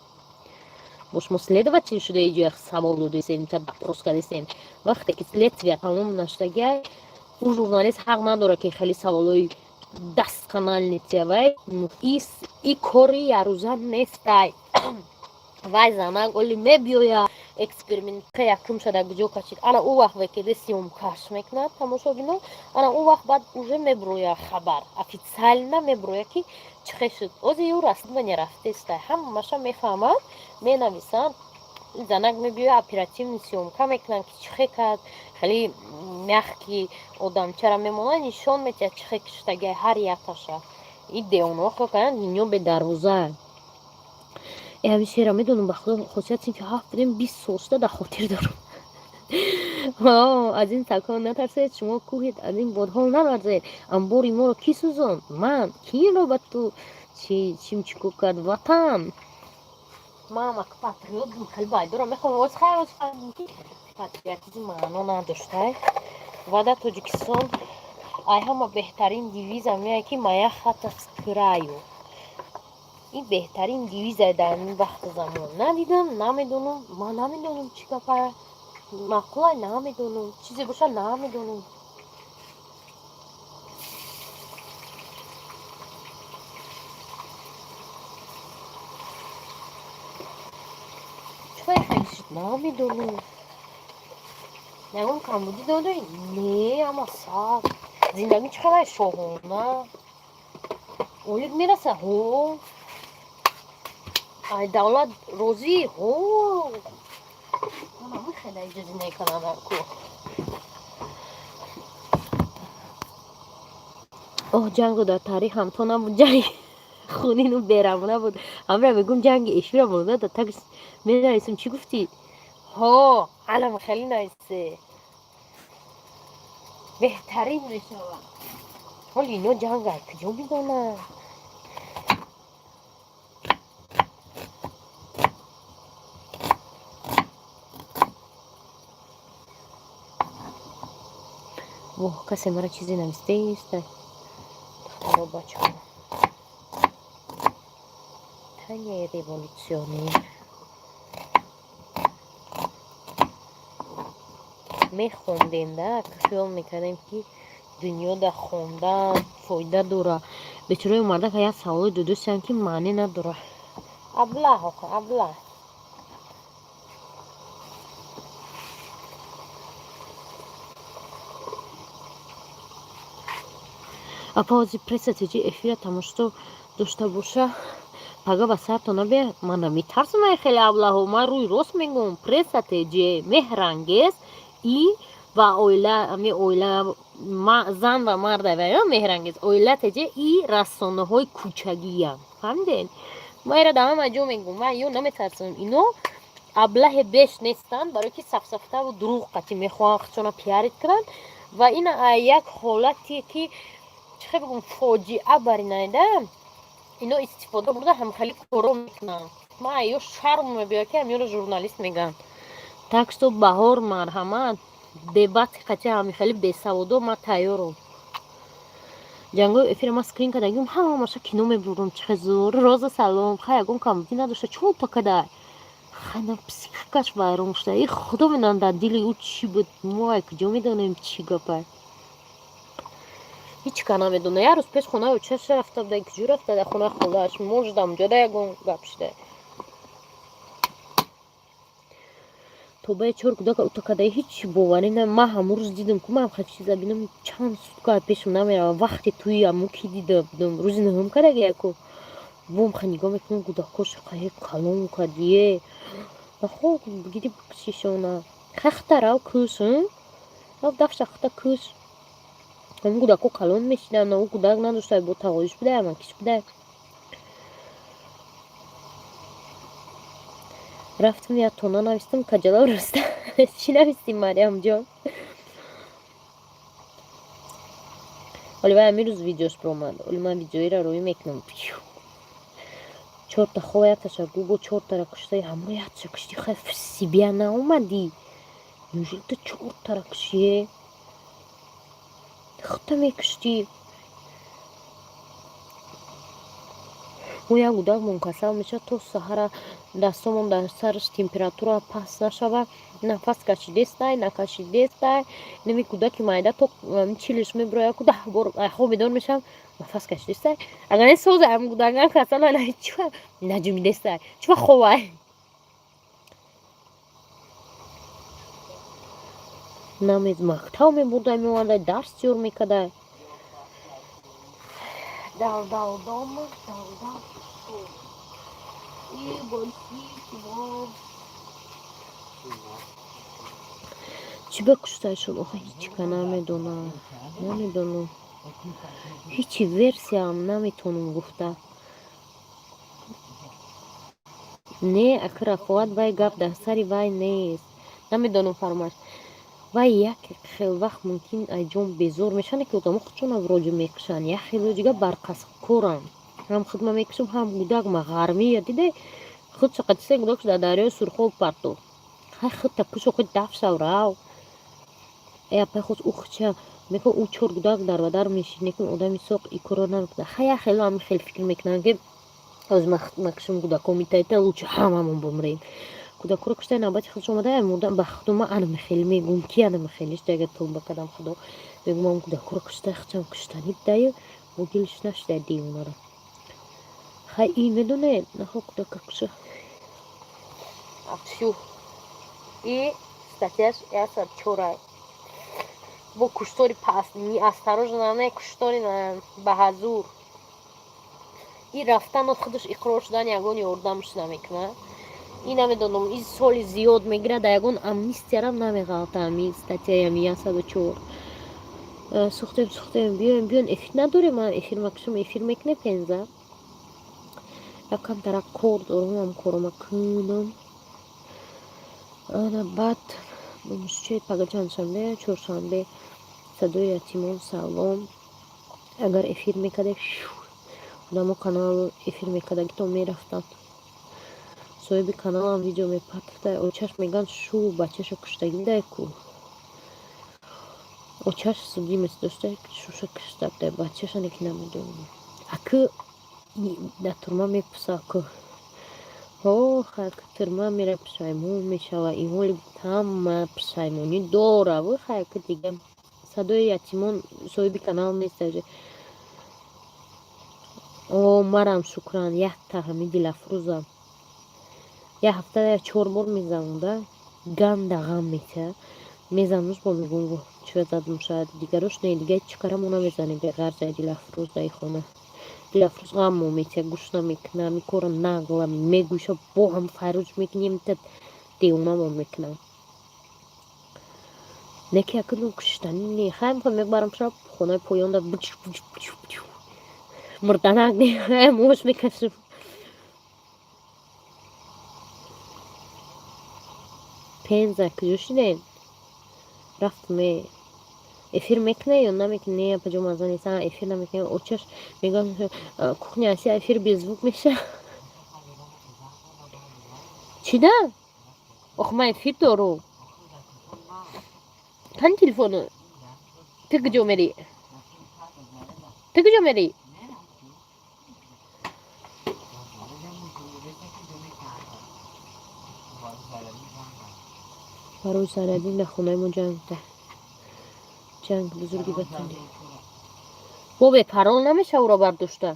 مش следователь شده ایجا سوال داده سیم تا بپرس کرده سیم وقتی که следствие تمام نشده اون ژورنالیست حق نداره که خیلی سوالای دستکانال نتیوه ای کاری یه روزه نیست وای زمان گلی میبیویا اکسپریمنت که یکم شده گجو کشید انا او وقت وکیده سیوم کش میکنه تماشا بینو انا او وقت بعد اوجه میبرویا خبر افیциально میبرویا که چه شد از یو расследование رفته است همه‌شو میفهمن مینویسن زنگ میبیویا اپراتивní سیومка میکنن که چه کرد خیلی мягкий آدم چرا میمونه نشون میده چه شده هر یکتاشه این دیونو خو کنن اینو به دروازه همیشه را میدونم به خدا خصوصیت این که هفت بدیم 20 سوسته در خاطر دارم از این تکان نترسید شما کوهید از این بادها نلرزید انباری ما رو کی سوزان من کی رو به تو چیمچیکو کرد وطن من هم اک پاتریوت خیلی باید دارم میخوام از خیلی پاتریوتیزم معنا نداشته و در تاجیکستان ای همه بهترین دیویز همیه که مایه خط از کرایو این بهترین دیویزه در این وقت زمان ندیدم نمیدونم ما نمیدونم چی کپره مقوله نمیدونم چیزی باشه نمیدونم چه خیلی شد نمیدونم نگم کمبودی داده نه اما سر زندگی چقدر شاهانه اولید میرسه ها ای دولت روزی ها من خیلی اجازه نکنم کو جنگ در تاریخ هم تو نبود جنگ خونین و بیرمونه بود همراه میگم جنگ ایشی را مورده در تکس میدانیستم چی گفتی ها علم خیلی نایسته بهترین میشه ولی اینو جنگ های کجا میدانه کسی مرا چیزی نوشته است бачка. Таня революционер. میخوندیم ده که خیال میکردیم که دنیا در خوندن فایده داره بیچاره اومده که یک سوال دو دوستیم که معنی نداره ابله آخه ابله اپازی پرس تیجی افیر تماشا داشته باشه پگه به سرتون نبیه من نمیترسم خیلی ابله ها من روی راست میگم پرس تیجی مهرنگیز ای و اویله زن و مرد و مهرنگیز اویله تیجی ای رسانه های کوچگی هم فهمیدین ما ایره دامه مجموع میگم من یو نمیترسم اینو ابله بیش نیستن برای که سفسفته و دروغ قطعی میخوان خودشون پیارید کنن و این یک حالتی که چه بگم فاجعه بری نیده اینو استفاده برده هم خیلی کارو میکنن ما ایو شرم میبیا که همیون رو ژورنالیست میگن تکست و بهار مرحمت دبات قطعی همی خیلی بیسوادو ما تیارم جنگو افیر ما سکرین کدگیم همه ماشا کنو میبرم چه زور روز سلام خیلی اگم کامتی نداشته چون تا کده خیلی پسیکاش بایرم شده ای خدا میدن در دیلی او چی بود ما کجا میدونیم چی گپه هیچ کنه میدونه یه روز پیش خونه و چش رفته بوده کجور رفته در خونه خودش موجدم جده یکم گپ شده تو باید چور کده که اوتا کده هیچ باوری نه من همون روز دیدم که من هم خیلی چیزا بینم چند سوتکا پیشم نمیره وقتی توی همون کی دیده بودم روزی نهم کرده گه یکو بوم خیلی نگاه میکنم کداکوش خیلی کلون کدیه و خوب گیدی بکشیشونه خختر او کش او دفش خخته کش همون کداکو کلون میشیدن او کداک نداشته با تقایش بده اما کش بده رفتم یا تونا نویستم کجلا رسته چی نویستیم مریم جان ولی باید همین روز ویدیوش برامد ولی من ویدیوی را روی میکنم 4 تا خواه یک تشکر با 4 تا را کشته همراه یک تا کشتی خیلی سیبیه ناومدی نوشیل تا 4 تا را کشیه خطا میکشتی او یک گودک منکسر میشه تا سهر دستمون در سرش تمپراتور پس نشوه نفس کشیده استای نکشیده استای نمی گودک مایده تا چیلش میبره که 10 بار خواب بیدار میشم نفس کشیده استای اگر این سوز هم گودک کسا لالا چوه نجومیده استای چوه خوبه نمیز مکتاو میبرده میورده درس جور میکده دال دام ای بلسی کمام چی بکشته شد آخه هیچی که نمیدونم هیچی ورسی هم نمیتونم گفته نه اکر اخوات بای گپ در سری بای نیست نمیدونم فرماش و یک خیلی وقت ممکن ایجام بیزور میشن که ادامه خودشون از راجع میکشن یک خیلی دیگه برقص کورن هم خودم میکشم هم گودک مغرمی یا دیده خود چقدر سه گودکش در دریای سرخوب پرتو خود تکش خود دفش و راو ای اپای خود او خچه میکن او 4 گودک در و در میشینه که آدمی ساق ای کورا نرکده خیلی هم خیلی فکر میکنن که از مکشم گودکو میتایته لوچه هممون بمریم کودک رو کشته نباید خودش اومده مردم به خودم من خیلی میگم کی انا خیلیش دیگه تو بکدم خدا بگم من کودک رو کشته خودم کشتنی دایو و گلش نشده دی اونا رو خیلی میدونه نه کودک کشه افشو ای статьяш яса чорай бо куштори паст ни осторожно куштори ба ҳазур и рафтан худаш иқрор шудан ягон ёрдамш намекунад и намедонам и соли зиёд мегирад да ягон амнистиярам намеғалтам и статьяям 104 сухтем биён эфир надорем ман эфир макшум эфир мекунем пенза якам тара кор дорам ам корама кунам ана баъд чӣ пага чандшанбе чоршанбе садои ятимон салом агар эфир мекардем одамо канал эфир мекардаги то мерафтанд соҳиби каналам видео мепартафта очаш меган шу бачаша куштаги дайку очаш судимес дошта шуша куштафта бачаша неки намедонам Акı da турма мепуса акı. Хак турма мера пшаймон мешава. Ин ҳоли тамма пшаймонӣ дора. Хак дига садои ятимон соҳиби канал нест. О, марам шукран. Яхта ҳами дилафрӯзам. Я ҳафтада 4 бор мезанам да. Ганда ғам мета. Мезануш бо мегум чӯ задам шаид дигарош не дига чикара мона мезанем гарзай дилафрӯз дай хона. Дилафрӯз ғам мо мета гӯш намекна микора нағла мегӯша бо ҳам файруз мекунем та девона мо мекунам. Неки акыдум куштани не хайм ха мебарам шаб хонаи поёнда буч мурданак не мош мекашим. Пенза куҷо шудем? Рафтм эфир мекунем ё намекунем? Не паҷомаза нест. Эфир намекунем. Очаш мегӯям кухня аси эфир без звук меша. Чӣ да? Ох ман эфир дорум. Кани телефону? Ту куҷо мери? Ту куҷо мери? барои зарядӣ дар хонаи мо ҷанг бузурги батали. бобе парол намеша ӯро бардошта?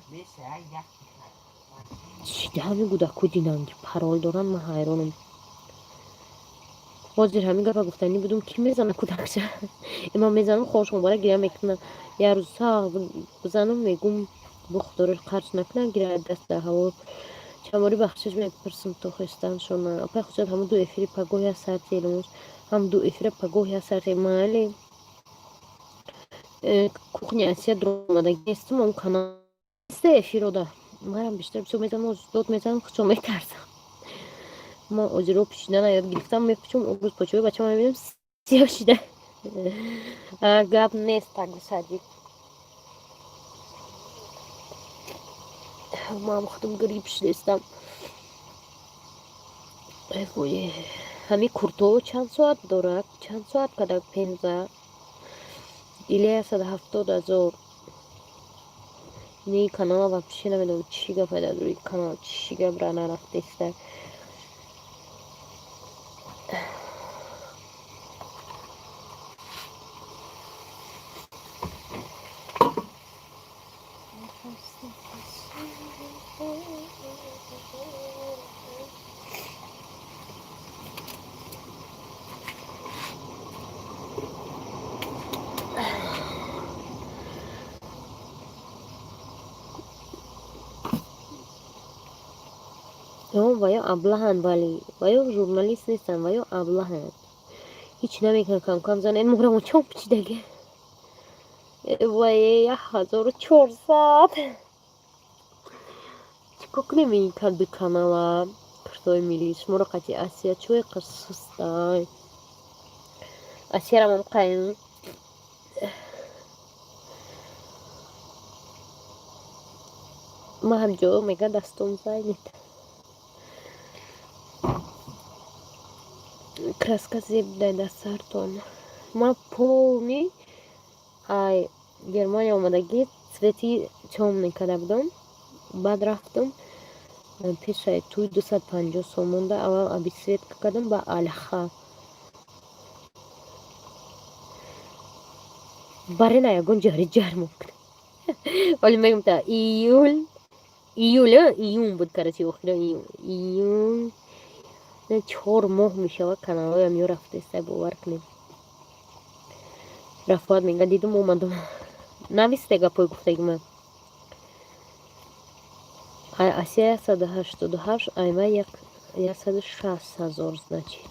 чида ҳами гудаку дидам ки парол доранд. Ман ҳайронам. ҳозир ҳамин гапа гуфтанӣ будум ки мезана кӯдакша. Ман мезанам хошмобара гиря мекунам. Як рӯз сағ бизанам мегум бухдориш қарч накунам гиря даст дар ҳаво. чамбори бахшиш мепурсам то хестаншона. Апай хуҷат ҳамун ду эфири пагоҳи аз сарти элмош. ҳам ду эфира пагоҳи аз сарти майли. кухня асия дромадаги нестум он канал неста эфирода. Марам бештар бисёр мезанам дод мезанам хучо метарсам. Ман озиро пӯшидан яд гирифтам мепӯчам. он рӯз почои бачаам мебинам сиёҳ шуда. гап нест тагсади. ман худам грип шудестам. ҳами курто чанд соат дорад? Чанд соат кадак пенза? или 170,000. не канала вообще намедонам чӣ гапа дар рӯи канал чӣ гапра нарафтеста. ваё аблаҳанд вале ваё журналист нестанд ваё аблаҳанд. ҳеч намекунад камкам занед морам чом чидаги. вае 1400. чико кунем ин каду канала куртои миллӣ шуморо қати асия чӯе қасустай асиярамам қайм. ма ҳамҷо мега дастом зайнед. краска зеб дай дар сартон. ман полни ай германия омадагӣ цвети чомни када будам. баъд рафтам пешай туи 250 сом монда. аввал обисветка кардам ба алха. барена ягон ҷари ҷармо вале мегум та июн буд карачи охира июн 4 моҳ мешавад каналоям ё рафтеста бовар кунем. рафтбояд мега дидум омадам. нависте гапои гуфтаги ман. асия 188 айва 160,000 значит.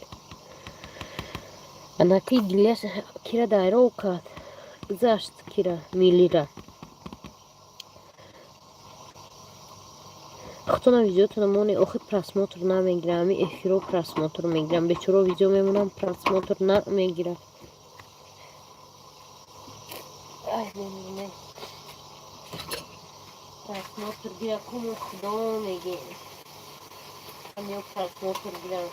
анаки гилияш кира дайро кард. гузашт кира миллира. хутона видеотона моне охи просмотр намегирам. ами эфиро просмотр мегирам. бечоро видео мемонам просмотр намегирам. просмотр гира кому худо меге. ами просмотр гирам.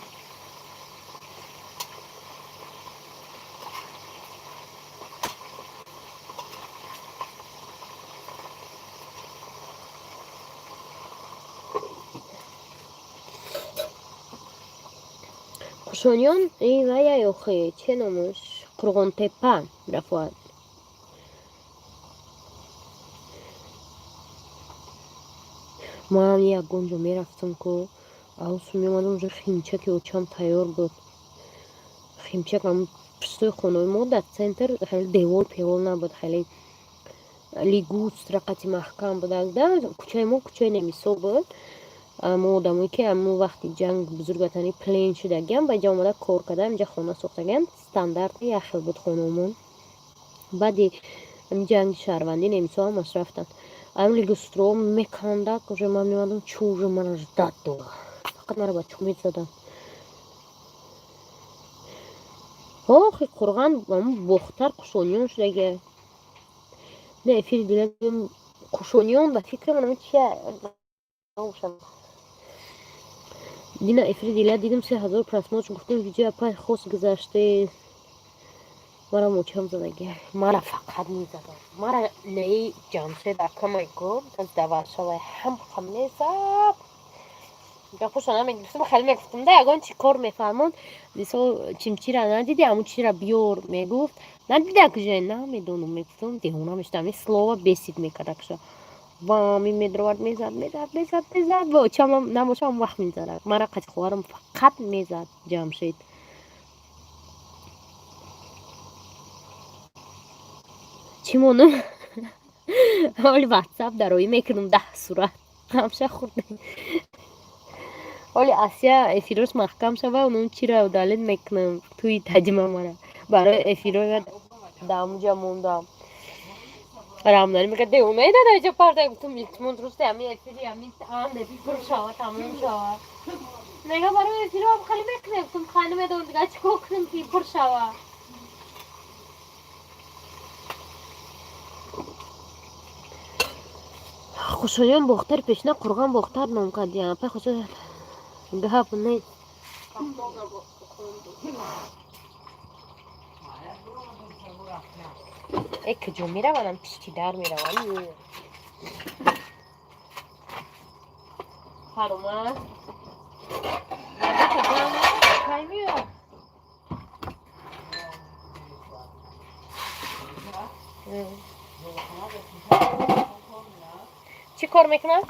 Кушониён вай охи чӣ номаш Қурғонтепа рафт. ман ягон ҷо мерафтам ку авсу меомадам онҷо химчаки очам тайёр буд. Химчак ҳамн пистои хонаи мо дар центр хеле девор певор набуд, хеле лигуст рақати маҳкам буд. Кӯчаи мо кӯчаи немисо буд. Мо одамое ки ҳамн вақти ҷанг бузургватани плен шудагиам ба инҷа омада кор карда инҷа хона сохтагиам. Стандарти яхел буд хонаомон. баъди ҷанги шаҳрвандӣ немисо ҳамаш рафтанд. ам лигустро мекандак уже ман меомадам чӯ уже мана ждат дора. Фақат мара ба чӯ мезаданд. охи Қурған бохтар Кушониён шудагия. Не эфири дила Кушониён ба фикри манам чия дина эфири дила дидим 3000 просмотр гуфтем видео апай хос гузаште. мара мочам задагия. мара фақат мезаданд. мара наи ҷамшед акамай гуфт аз даваршавай ҳам мезад. гапошо намегирифтам, хеле мегуфтам да ягон чӣ кор мефармонд. дисо чимчира надиди аму чира биёр мегуфт. надида кужа намедонам мегуфтам деҳона мештам слова бесид мекарда куша. вами медровард мезад ва очам намошам вақт мезад. мара қати хоҳарам фақат мезад ҷамшед. чӣ монам ҳоли ватсап дароӣ мекунам 10 сурат ҳамша хурд. ҳоли Асия эфирос маҳкам шава онон чира удалит мекунам туи таҷима мара барои эфироя дамҷа мондам. рамнани мегӯяд деҳонаи дада иҷо парда гуфтам илтимос росте ҳамин эфири ҳамин андаби пур шава тамом шава. мега барои эфиро ҳам хеле мекунем гуфтам хеле медонам дига чӣ кор кунем ки пур шава. Кушониён бохтар пешна Қурған бохтар ном кардиам. Апай хозир гап не. куҷо мераванам пишти дар меравам. Фаромад кай меёрад. چی کار میکنم؟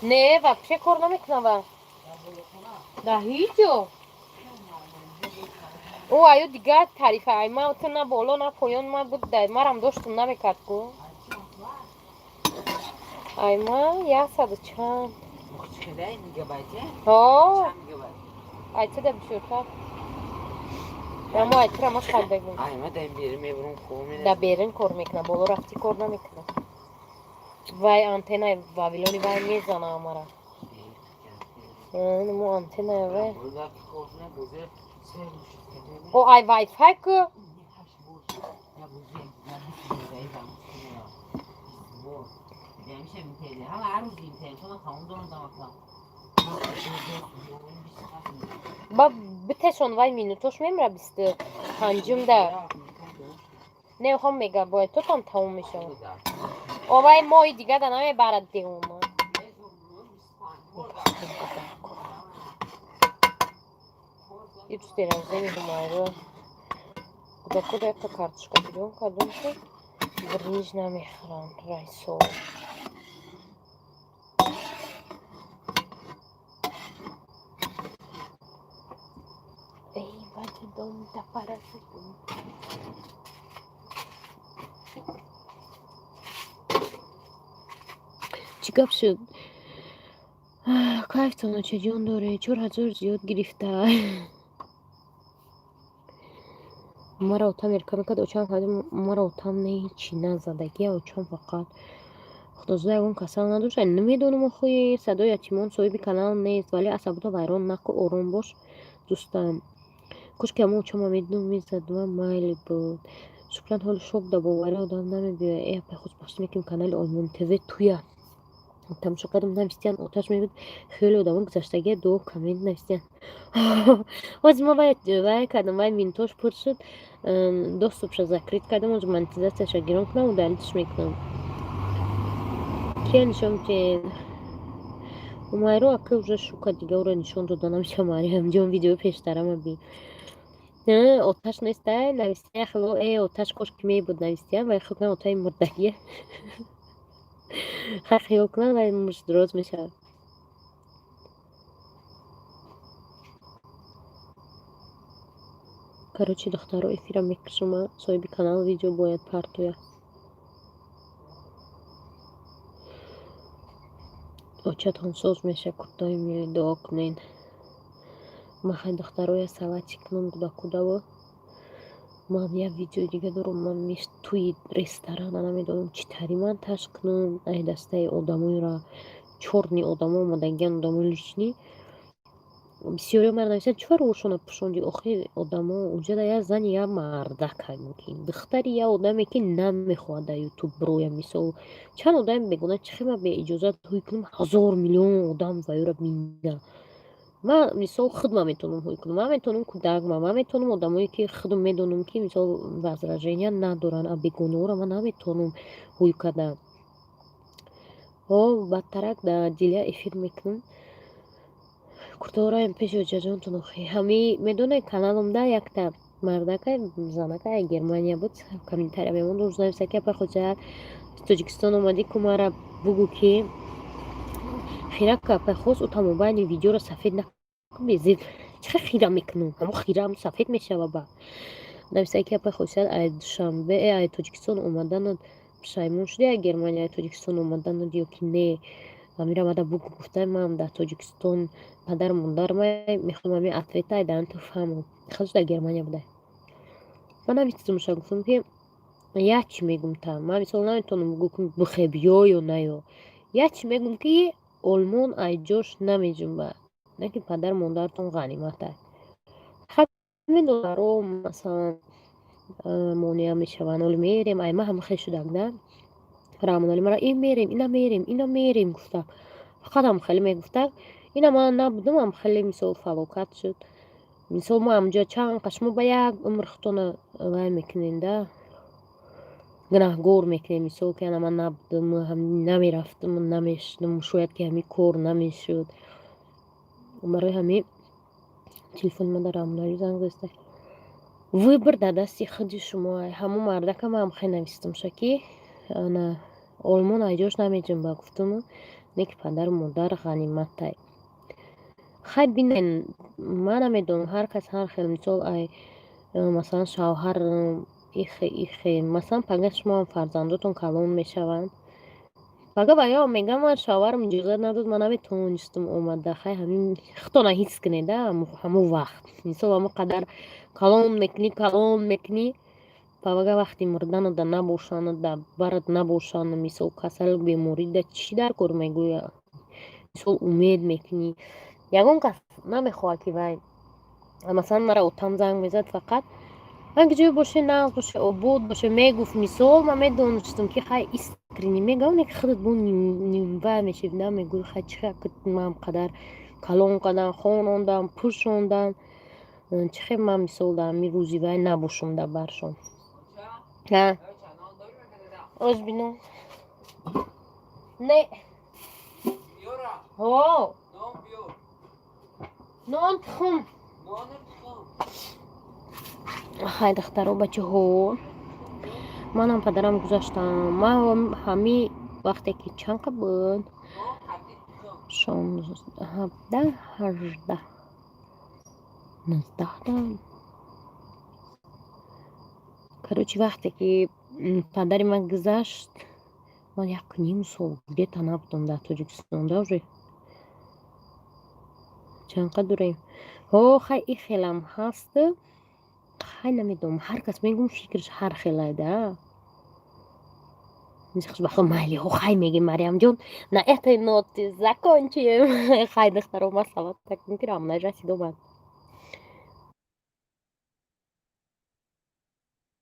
نه вообще کار نمیکنم. ده هیچ جا. او ایو دیگه تعریف ایما تو نه بالا نه پایان ما بود در مرم داشتم نمیکرد کو. ایما 100 چند. ها. ایت ده بشورت. اما ایت را ماش خال بگم. ایما دم بیرون میبرم خوب میره. ده بیرون کار میکنه بالا رفتی کار نمیکنه. وای آنتنای واویلونی وای میزنه امارا. مو آنتنای وای. او ای وای فای کو. با بتشون وای مینوتوش میمره 25 ده. نه خب میگه باید تو تموم میشه. او وای مای دیگه ده نمیبرد دیگه Hiç terenzemi думаю. Куда эта карточка берем, кадумки. Вернижный экран, райсо. Эй, бачи дом да паразит. چیکار شد؟ کایفتون چه جون داره 4000 زیاد گرفته. مرا اتم ارکا میکرد اوچم کردیم مرا اتم نه هیچی نزدگی اوچم فقط خدازده اون کسان نداشت نمیدونم خوی صدای یتیمان صاحب کانال نیست ولی عصبات ویران نکو آروم باش دوستم کاش که ما اوچم میدونم میزد و مایلی بود شکران حال شوق دا باوری آدم نمیبیه ای اپی خود باشت میکنم کانال آلمان تیوی تویا تماشا کردم نوشتن آتش میبود خیلی آدم گذشتگی دو کامنت نوشتن از ما باید کردم باید وینتوش پر شد доступ ша закрит кардам оҷ монетизатсияша гирон кунам удалитш мекунам ки нишон ки умайро ака уже шука дига ора нишон дода намеша мариамҷон видеои пештарама бин оташ нестай навистия хело оташ кошки мебуд навистия вай хел кунам отаи мурдагия хай хиёл кунам вай муш дроз мешавад короче духтаро эфира мекашама соҳиби канал видео бояд партоя очатон соз меша куртои миёи дуо кунен ман хай духтароя салати кунам гудакудаво ман як видеои дига дорам ман меш туи ресторана намедонам чӣ тари ман таш кунам ай дастаи одамоиро чорни одамо омадагиян одамои лични бисёриё мара нависанд чӣ варо ошона пӯшонди охир одамо уҷада я зани я мардака мукин духтари я одаме ки намехоҳад дар ютуб бироя мисол чанд одами бегона чӣ хела беиҷозат ҳуй кунам 1000 миллион одам ва ёро бинда ман мисол худман метавонам ҳуй кунам ман метавонам кӯдакман ман метавонам одамое ки худам медонам ки мисол возражения надоранд а бегонаҳоро ман наметавонам ҳуй кардан бадтарак дар дилия эфир мекунам куртаораем пеши оҷаҷонтон охи ҳами медонед каналомда якта мардака занака германия буд комментария мемонд рӯзнависа ки апа хоҷаят тоҷикистон омадӣ ку мара бугӯ ки хирака апа хос утамобайни видеоро сафед накун безид чиқа хира мекунам ҳамо хирам сафед мешава ба нависа ки апа хосият ай душанбе ай тоҷикистон омаданад пушаймон шуди ай германия ай тоҷикистон омаданад ё ки не амира мада бугӯ гуфтам ман дар тоҷикистон падар мондармай мехоҳам ами ответа айдан ту фаҳмам хазш дар германия буда ман намитузумша гуфтам ки як чӣ мегум та ман мисол наметавонам гуфтам бухебиё ё наё як чӣ мегум ки олмон айҷош намеҷунба не ки падар мондаратон ғанимата ҳамедонаро масалан монеа мешаванд оли мерем ай ма ҳама хел шудагда рамонали мара ина мерем гуфтак фақат ҳам хеле мегуфтак ина ман набудам ам хеле мисол фалокат шуд мисол мо амҷо чанд қашмо ба як умр хутона вай мекунем да гунаҳгор мекунем мисол ки ана ман набудам намерафтам намешудам шояд ки ҳамин кор намешуд барои ҳамин телефони ман дар рамонали занг зазда выбор дар дасти худи шумо ҳамо мардака ман ҳам хеле навистамша ки ана олмон айҷош намеҷунба гуфтаму не ки падару модар ғаниматай хай бинен ман намедонам ҳар кас ҳар хел мисол ай масалан шавҳар ихе масалан пага шумоам фарзандотон калон мешаванд пага ба ё мегам ман шавҳарам иҷозат надод ман наметавонистам омада хай ҳамин худтона ҳис кунеда ҳамо вақт мисол ҳамо қадар калон мекунӣ пага вақти мурданада набошанда барат набошанд мисол касал беморида чӣ дар кор мегӯя мисол умед мекунӣ ягон кас намехоҳад ки вай масалан мара отам занг мезад фақат ҳанги ҷое боше нағз боше обод боше мегуфт мисол ман медонистам ки хай искренӣ мегавам не ки худат бо вай мешивда мегӯи хай чӣ ман қадар калон кадан хонондан пӯшондан чӣ хел ман мисол дар ҳамин рӯзи вай набошам дар баршон озбино не нон тухм хай духтаро бачаҳо манам падарам гузаштам ман ҳамин вақте ки чанқа буд 16 17 18 19 короче вақте ки падари ман гузашт ман 1.5 сол где-то набудам дар тоҷикистонда уже чанқа дурем хай и хелам ҳаст хай намедонам ҳар кас мегум фикраш ҳар хелайда бахо майли хай мегем мариамҷон на этой ноте закончим хай духтаро масалат такун ки рамонали расид омад